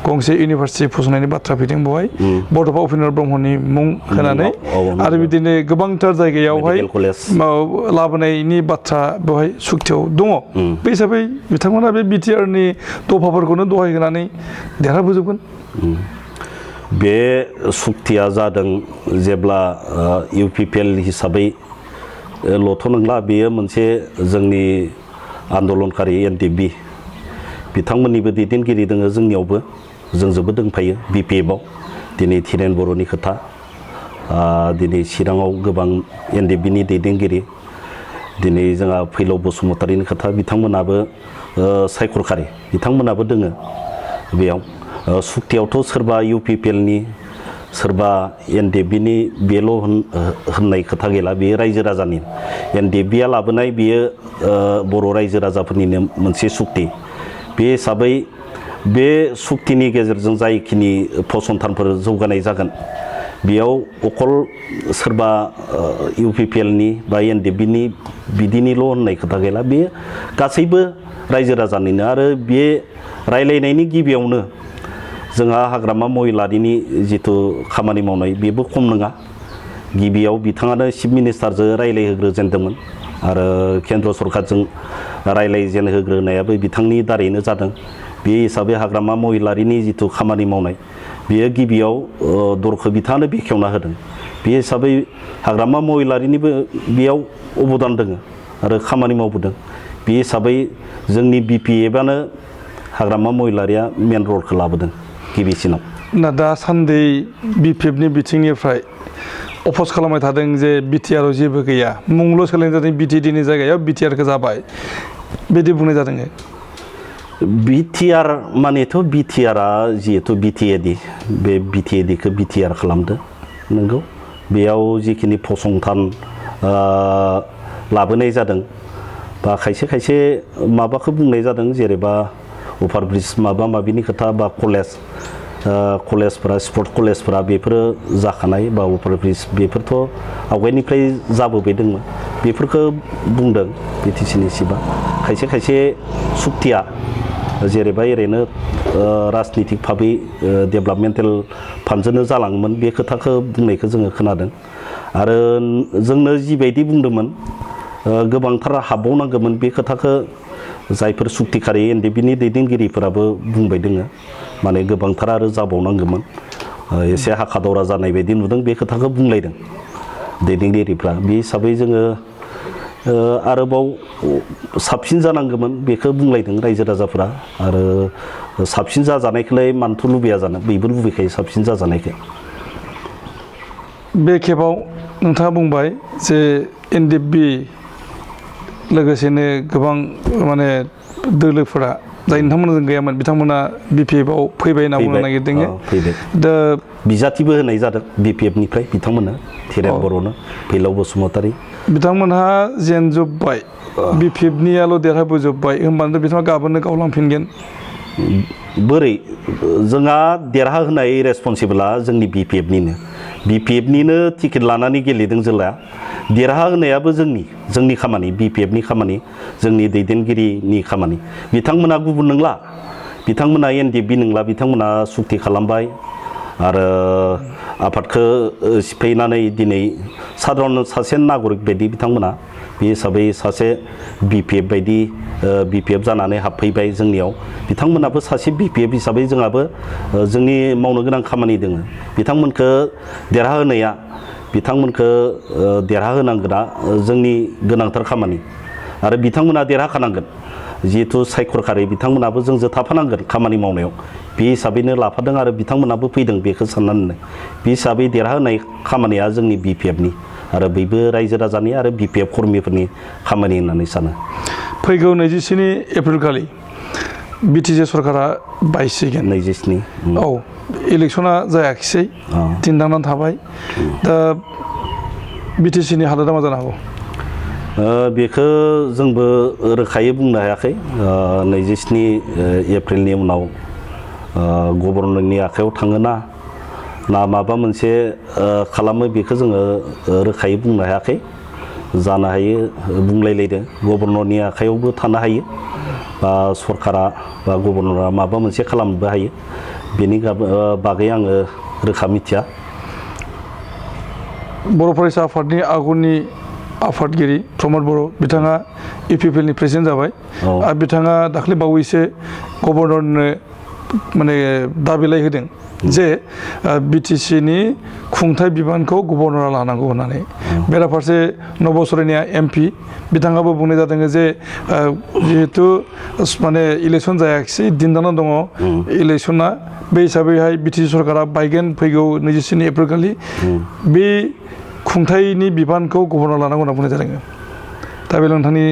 गंसे इउनिभारसिटि फसंनायनि बाथ्रा फैदों बेवहाय बड'फा उपेन्द्र ब्रह्मनि मुं होनानै आरो बिदिनो गोबांथार जायगायावहाय लाबोनायनि बाथ्रा बेवहाय सुक्तियाव दङ बे हिसाबै बिथांमोना बे BTRनि दफाफोरखौनो दहाय होनानै देरहाबोजोबगोन। बे सुक्तिया जादों जेब्ला UPPL हिसाबै लथ' नंला बेयो मोनसे जोंनि आन्दलनकारि NDB बिथांमोननिबो दैदेनगिरि दङ जोंनियावबो जोंजोंबो दंफायो BPFआव दिनै थिरेन बर'नि खोथा दिनै चिराङाव गोबां NDBनि दैदेनगिरि दिनै जोंहा फैलाव बसुमतारिनि खोथा बिथांमोनाबो सायख'रखारि बिथांमोनाबो दोङो बेयाव सुक्तियावथ' सोरबा UPPLनि सोरबा NDBनि बेल' होननाय खोथा गैला बेयो रायजो राजानि NDBआ लाबोनाय बेयो बर' रायजो राजाफोरनिनो मोनसे सुक्ति बे हिसाबै बे सुक्तिनि गेजेरजों जायखिनि फसंथानफोर जौगानाय जागोन बेयाव अकल सोरबा UPPLनि बा NDBनि बिदिनिल' होननाय खोथा गैला बेयो गासैबो रायजो राजानिनो आरो बे रायलायनायनि गिबियावनो जोंहा हाग्रामा महिलारिनि जिथु खामानि मावनाय बेबो खम नङा गिबियाव बिथाङानो चिफ मिनिस्टारजों रायलायहोग्रोजेनदोंमोन आरो केन्द्र सरकारजों रायलायजेनहोग्रोनायाबो बिथांनि दारैनो जादों बे हिसाबै हाग्रामा महिलारिनि जिथु खामानि मावनाय बेयो गिबियाव दरखौ बिथाङानो बेखेवना होदों बे हिसाबै हाग्रामा महिलारिनिबो बेयाव अबदान दङ आरो खामानि मावबोदों बे हिसाबै जोंनि BPFआनो हाग्रामा महिलारिया मेन रलखौ लाबोदों गिबिसिनाव। ना दासान्दि BPFनि बिथिंनिफ्राय अफस खालामबाय थादों जे BTRआव जेबो गैया मुंल' सोलायनाय जादों BTDनि जायगायाव BTRखौ जाबाय बिदि बुंनाय जादों। BTR मानेथ' BTRआ जिहेथु BTAD बे BTADखौ BTR खालामदो नंगौ बेयाव जिखिनि फसंथान लाबोनाय जादों बा खायसे खायसे माबाखौ बुंनाय जादों जेनेबा अभारब्रिज माबा माबिनि खोथा बा कलेजफोरा स्पर्ट कलेजफोरा बेफोरो जाखानाय बा अभारब्रिज बेफोरथ' आवगायनिफ्राय जाबोबाय दंमोन बेफोरखौ बुंदों BTCनि चिफआ खायसे खायसे सुक्तिया जेरैबा ओरैनो राजनितिक भाबै डेभेलपमेन्टेल फान्डजोंनो जालाङोमोन बे खोथाखौ बुंनायखौ जोङो खोनादों आरो जोंनो जिबायदि बुंदोंमोन गोबांथार हाबबावनांगौमोन बे खोथाखौ जायफोर सुक्तिखारि NDBनि दैदेनगिरिफोराबो बुंबाय दोङो माने गोबांथार आरो जाबावनांगौमोन एसे हाखा दावरा जानाय बायदि नुदों बे खोथाखौ बुंलायदों दैदेनगिरिफ्रा बे हिसाबै जोङो आरोबाव साबसिन जानांगौमोन बेखौ बुंलायदों रायजो राजाफोरा आरो साबसिन जाजानायखौलाय मानोथ' लुबैया जानो बयबो लुबैखायो साबसिन जाजानायखौ। बे खेबाव नोंथाङा बुंबाय जे NDB लोगोसेनो गोबां माने दोलोफोरा जाय नोंथांमोनजों गैयामोन बिथांमोना BPF-आव फैबाय होनना बुंनो नागिरदों फैबाय दा बिजाथिबो होनाय जादों BPF-निफ्राय बिथांमोननो थिरेन बर'नो फैलाव बसुमतारी बिथांमोनहा जेनजोब्बाय BPF-नियाल' देरहाबोजोब्बाय होनबानो बिथाङा गाबोननो गावलांफिनगोन बोरै जोंहा देरहा होनाय रेसपन्सिबोला जोंनि BPF-निनो टिकेट लानानै गेलेदों जेला देरहा होनायाबो जोंनि खामानि BPF-नि खामानि जोंनि दैदेनगिरिनि खामानि बिथांमोना गुबुन नंला बिथांमोना NDP नंला बिथांमोना सुक्ति खालामबाय आरो आफादखौ सिफायनानै दिनै साधारन सासे नागरिक बायदि बिथांमोना बे हिसाबै सासे BPF बायदि BPF जानानै हाबफैबाय जोंनियाव बिथांमोनाबो सासे BPF हिसाबै जोंहाबो जोंनि मावनो गोनां खामानि दङ बिथांमोनखौ देरहाहोनाया बिथांमोनखौ देरहाहोनांगोना जोंनि गोनांथार खामानि आरो बिथांमोना देरहाखानांगोन जिहेथु सायखरखारि बिथांमोनाबो जोंजों थाफानांगोन खामानि मावनायाव बे हिसाबैनो लाफादों आरो बिथांमोनाबो फैदों बेखौ साननानै बे हिसाबै देरहाहोनाय खामानिया जोंनि BPF-नि आरो बयबो रायजो राजानि आरो BPF कर्मिफोरनि खामानि होननानै सानो फैगौ 24 एप्रिल खालि BTC सरकारा बायसिगोन 24 औ इलेक्सना जायाखिसै दिनदांनानै थाबाय दा BTC-नि हालोदा मा जानो हागौ बेखौ जोंबो रोखायै बुंनो हायाखै 27 एप्रिलनि उनाव गभर्नरनि आखायाव थाङोना ना माबा मोनसे खालामो बेखौ जोङो रोखायै बुंनो हायाखै जानो हायो बुंलायलायदों गभर्नरनि आखायावबो थानो हायो बा सरकारा बा गभर्नरा माबा मोनसे खालामनोबो हायो बेनि बागै आङो रोखा मिथिया बर' फरायसा आफादनि आगुनि आफादगिरि प्रमद बर' बिथाङा EPFL-नि प्रेसिडेन्ट जाबाय आरो बिथाङा दाख्लै बावैसो गभर्नरनो माने दाबिलाय होदों जे BTC-नि खुंथाय बिबानखौ गभर्नरा लानांगौ होननानै बेराफारसे नबसरायनिया MP बिथाङाबो बुंनाय जादों जे जिहेतु माने इलेक्सन जायाखिसै दिनदाना दङ इलेक्सना बे हिसाबैहाय BTC सरकारा बायगोन फैगौ 27 एप्रिल खालि बे खुंथायनि बिबानखौ गभर्नर लानांगौ होनना बुंनाय जादों दा बे नोंथांनि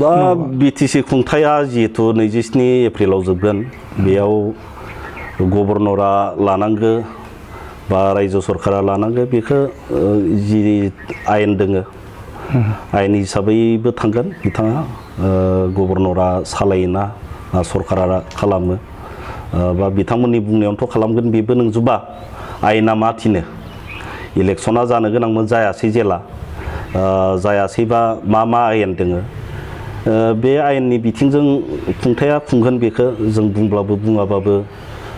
बा BTC खुंथाया जिहेतु 27 एप्रिलाव जोबगोन बेयाव गभर्नरा लानांगौ बा रायजो सरकारा लानांगौ बेखौ जि आयेन दोङो आयेन हिसाबैबो थांगोन बिथाङा गभर्नरा सालायोना सरकारा खालामो बा बिथांमोननि बुंनायावनोथ' खालामगोन बेबो नंजोबा आयेना मा थिनो इलेक्सना जानो गोनांमोन जायासै जेला जायासैबा मा आयेन दोङो बे आयेननि बिथिंजों खुंथाया खुंगोन बेखौ जों बुंब्लाबो बुङाबाबो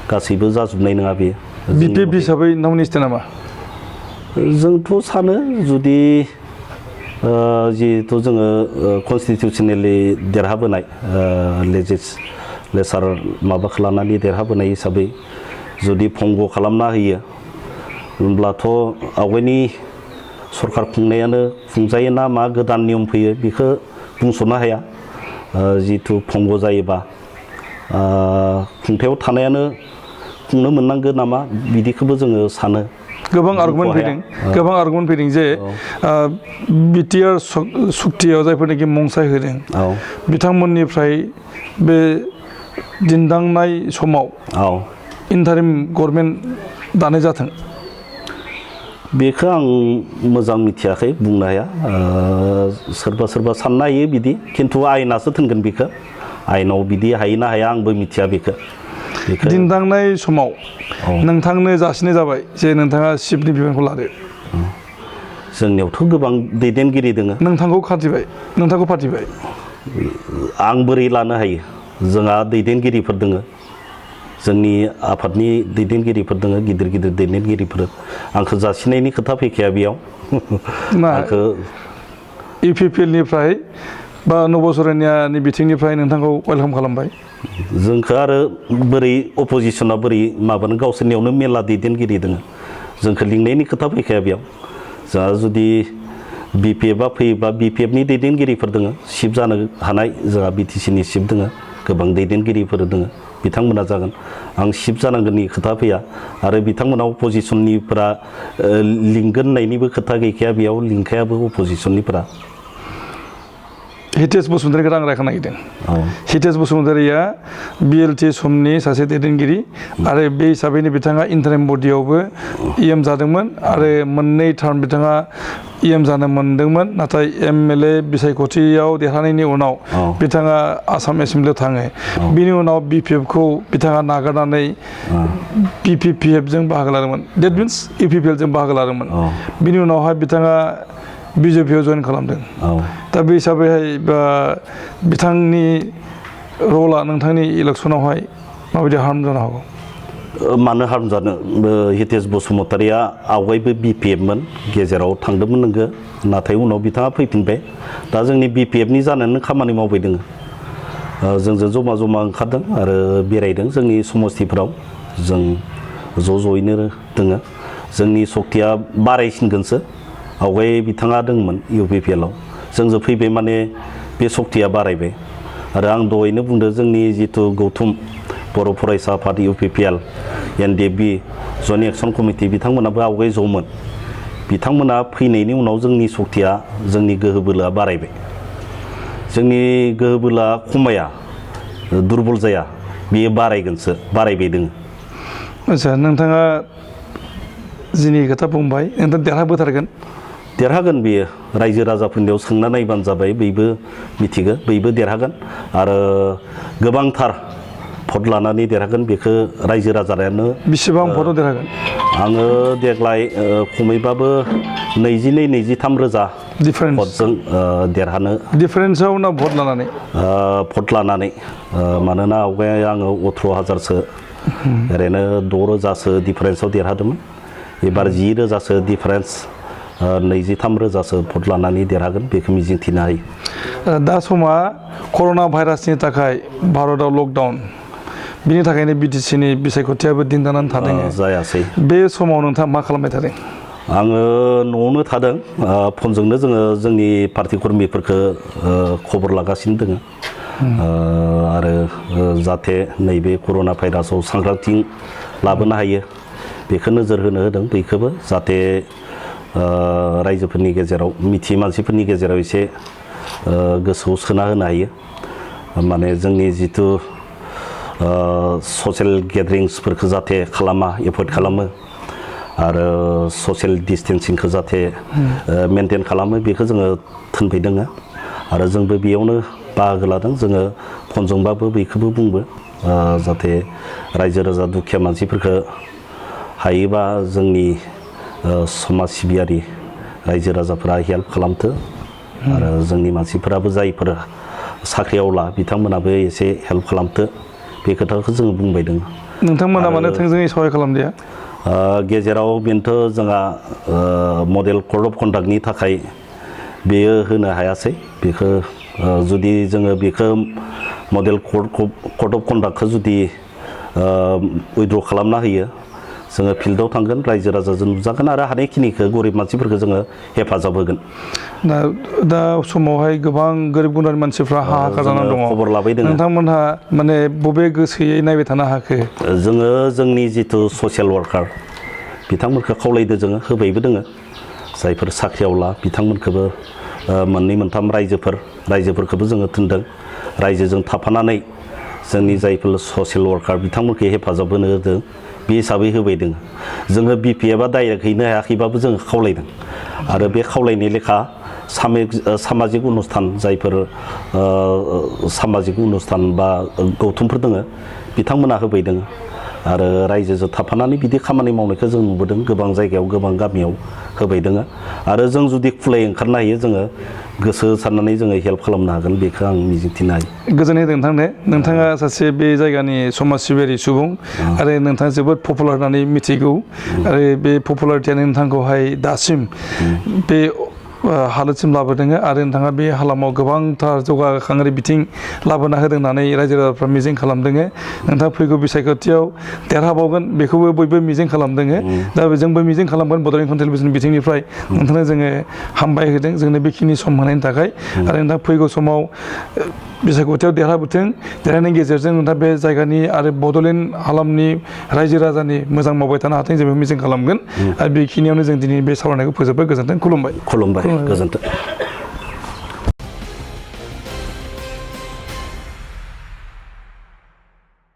गासैबो जाजोबनाय नङा बेयो BPF हिसाबै नमिनेसन नामा जोंथ' सानो जुदि जिहेथु जोङो कनस्टिटिउसनेलि देरहाबोनाय लेजिस्लेचार माबाखौ लानानै देरहाबोनाय हिसाबै जुदि भंग खालामना होयो होनब्लाथ' आवगायनि सरकार खुंनायानो खुंजायो ना मा गोदान नियम फैयो बेखौ बुंस'नो हाया जिहेथु भंग जायोबा खुंथायाव थानायानो खुंनो मोननांगौ नामा बिदिखौबो जोङो सानो गोबां आर्गुमेन्ट फैदों जे BTR सुक्तियाव जायफोरनाखि मंसाय होदों बिथांमोननिफ्राय बे दिनदांनाय समाव इन्टारिम गभर्नमेन्ट दानाय जाथों बेखौ आं मोजां मिथियाखै बुंनो हाया सोरबा साननो हायो बिदि खिन्थु आयेनासो थोनगोन बेखौ आयेनाव बिदि हायो ना हाया आंबो मिथिया बेखौ दिनदांनाय समाव नोंथांनो जासिनाय जाबाय जे नोंथाङा चिफनि बिबानखौ लादो जोंनियावथ' गोबां दैदेनगिरि दङ नोंथांखौ फाथिबाय आं बोरै लानो हायो जोंहा दैदेनगिरिफोर दङ जोंनि आफादनि दैदेनगिरिफोर दङ गिदिर दैदेनगिरिफोर आंखौ जासिनायनि खोथा फैखाया बेयाव आंखौ EPFL-निफ्राय बा नबसरायनियानि बिथिंनिफ्राय नोंथांखौ वेलकाम खालामबाय जोंखौ आरो बोरै अपोजिसना बोरै माबानो गावसोरनियावनो मेला दैदेनगिरि दङ जोंखौ लिंनायनि खोथा फैखाया बेयाव जोंहा जुदि BPF-आ फैयोबा BPF-नि दैदेनगिरिफोर दङ चिफ जानो हानाय जोंहा BTC-नि चिफ दङ गोबां दैदेनगिरिफोर दङ बिथांमोना जागोन आं चिफ जानांगोननि खोथा फैया आरो बिथांमोना अपोजिसननिफोरा लिंगोन होननायनिबो खोथा गैखाया बेयाव लिंखायाबो अपोजिसननिफोरा हितेश बसुमतारीखौ आं रायखांनो नागिरदों औ हितेश बसुमतारीया BLT समनि सासे दैदेनगिरि आरो बे हिसाबैनो बिथाङा इन्टारिम बडियावबो EM जादोंमोन आरो मोननै टार्म बिथाङा EM जानो मोनदोंमोन नाथाय MLA बिसायख'थियाव देरहानायनि उनाव बिथाङा आसाम एसेमब्लियाव थाङो बिनि उनाव BPF खौ बिथाङा नागारनानै PPPF जों बाहागो लादोंमोन डेट मिन्स UPPL जों बाहागो लादोंमोन बिनि उनावहाय बिथाङा BJP आव जइन खालामदों दा बे हिसाबैहाय बिथांनि रला नोंथांनि इलेक्सनावहाय माबायदि हार्म जानो हागौ मानो हार्म जानो हितेश बसुमतारीया आवगायबो BPF मोन गेजेराव थांदोंमोन नोंगो नाथाय उनाव बिथाङा फैफिनबाय दा जोंनि BPF नि जानानै खामानि मावबाय दोङो जोंजों जमा जमा ओंखारदों आरो बेरायदों जोंनि समस्थिफोराव जों ज'यैनो दोङो जोंनि सक्तिया बारायसिनगोनसो आवगाय बिथाङा दंमोन UPPL आव जोंजों फैबाय माने बे सक्तिया बारायबाय आरो आं दहायनो बुंदों जोंनि जिथु गौथुम बर' फरायसा आफाद UPPL NDFB joint action committee बिथांमोनाबो आवगाय ज'मोन बिथांमोना फैनायनि उनाव जोंनि सक्तिया जोंनि गोहो बोलोआ बारायबाय जोंनि गोहो बोलोआ खमाया दुरबल जाया बेयो बारायगोनसो बारायबाय दोङो आच्छा नोंथाङा जिनि खोथा बुंबाय नोंथां देरहाबोथारगोन देरहागोन बेयो रायजो राजाफोरनियाव सोंना नायबानो जाबाय बयबो मिथिगो बयबो देरहागोन आरो गोबांथार भट लानानै देरहागोन बेखौ रायजो राजायानो बेसेबां भटआव देरहागोन आङो देग्लाय खमैबाबो 22-23 रोजा डिफारेन्स भटजों देरहानो डिफारेन्सआव ना भट लानानै भट लानानै मानोना आवगाय आङो 18,000सो ओरैनो 6 रोजासो डिफारेन्सआव देरहादोंमोन एबार 10 रोजासो डिफारेन्स 23 रोजासो भट लानानै देरहागोन बेखौ मिजिंथिनो हायो दा समा कर'ना भाइरासनि थाखाय भारतआव लकडाउन बिनि थाखायनो BTCनि बिसायख'थियाबो दिनदानानै थादों जायासै बे समाव नोंथाङा मा खालामबाय थादों आङो न'आवनो थादों फनजोंनो जोङो जोंनि पार्टि कर्मिफोरखौ खबर लागासिनो दोङो आरो जाहाथे नैबे कर'ना भाइरासाव सांग्रांथि लाबोनो हायो बेखौ नोजोर होनो होदों बयखौबो जाहाथे रायजोफोरनि गेजेराव मिथियै मानसिफोरनि गेजेराव एसे गोसोआव सोना होनो हायो माने जोंनि जिथु ससियेल गेदारिंसफोरखौ जाहाथे खालामा एभयड खालामो आरो ससियेल डिस्टेन्सिंखौ जाहाथे मेनटेन खालामो बेखौ जोङो थोनबाय दोङो आरो जोंबो बेयावनो बाहागो लादों जोङो फनजोंबाबो बेखौबो बुंबो जाहाथे रायजो राजा दुखिया मानसिफोरखौ हायोबा जोंनि समाज सिबियारि रायजो राजाफोरा हेल्प खालामथो आरो जोंनि मानसिफोराबो जायफोर साख्रिआवला बिथांमोनाबो एसे हेल्प खालामथो बे खोथाखौ जोङो बुंबाय दङ नोंथांमोना मानो थोंजोङै सहाय खालामदिया गेजेराव बेनोथ' जोंहा मडेल कर्ड अफ कन्डाक्टनि थाखाय बेयो होनो हायासै बेखौ जुदि जोङो बेखौ मडेल कर्ड अफ कन्डाक्टखौ जुदि उइड्र खालामना होयो जोङो फिल्डआव थांगोन रायजो राजाजों नुजागोन आरो हानायखिनिखौ गरिब मानसिफोरखौ जोङो हेफाजाब होगोन दा समावहाय गोबां गोरिब गुन्द्रानि मानसिफ्रा हाहाकार जानानै दङ खबर लाबाय दङ नोंथांमोनहा माने बबे गोसोयै नायबाय थानो हाखो जोङो जोंनि जिथु ससियेल वार्कार बिथांमोनखौ खावलायदो जोङो होबायबो दोङो जायफोर साख्रिआवला बिथांमोनखौबो मोननै मोनथाम रायजोफोरखौबो जोङो थिनदों रायजोजों थाफानानै जोंनि जायफोर ससियेल वार्कार बिथांमोनखौ हेफाजाब होनो होदों बे हिसाबै होबाय दोङो जोङो BPFआ डाइरेक्ट हैनो हायाखैबाबो जोङो खावलायदों आरो बे खावलायनाय लेखा सामाजिक अनुस्थान जायफोर सामाजिक अनुस्थान बा गौथुमफोर दोङो बिथांमोना होबाय दोङो आरो रायजोजों थाफानानै बिदि खामानि मावनायखौ जों नुबोदों गोबां जायगायाव गोबां गामियाव होबाय दोङो आरो जों जुदि खुलाय ओंखारनो हायो जोङो गोसो साननानै जोङो हेल्प खालामनो हागोन बेखौ आं मिजिंथिनो हायो गोजोननाय होदों नोंथांनो नोंथाङा सासे बे जायगानि समाज सिबियारि सुबुं आरो नोंथाङा जोबोद पपुलार होननानै मिथिगौ आरो बे पपुलारिटियानो नोंथांखौहाय दासिम बे हालोदसिम लाबोदों आरो नोंथाङा बे हालामाव गोबांथार जौगाखांआरि बिथिं लाबोना होदों होननानै रायजो राजाफ्रा मिजिं खालामदों नोंथाङा फैगौ बिसायख'थियाव देरहाबावगोन बेखौबो बयबो मिजिं खालामदों दा जोंबो मिजिं खालामगोन बड'लेण्ड कन्टेन्ट टेलिभिजन बिथिंनिफ्राय नोंथांनो जोङो हामबाय होदों जोंनो बेखिनि सम होनायनि थाखाय आरो नोंथाङा फैगौ समाव बिसायख'थियाव देरहाबोथों देरहानायनि गेजेरजों नोंथाङा बे जायगानि आरो बड'लेण्ड हालामनि रायजो राजानि मोजां मावबाय थानो हाथों जोंबो मिजिं खालामगोन आरो बेखिनियावनो जों दिनै बे सावरायनायखौ फोजोबबाय गोजोन्थों खुलुमबाय गोजोन्थों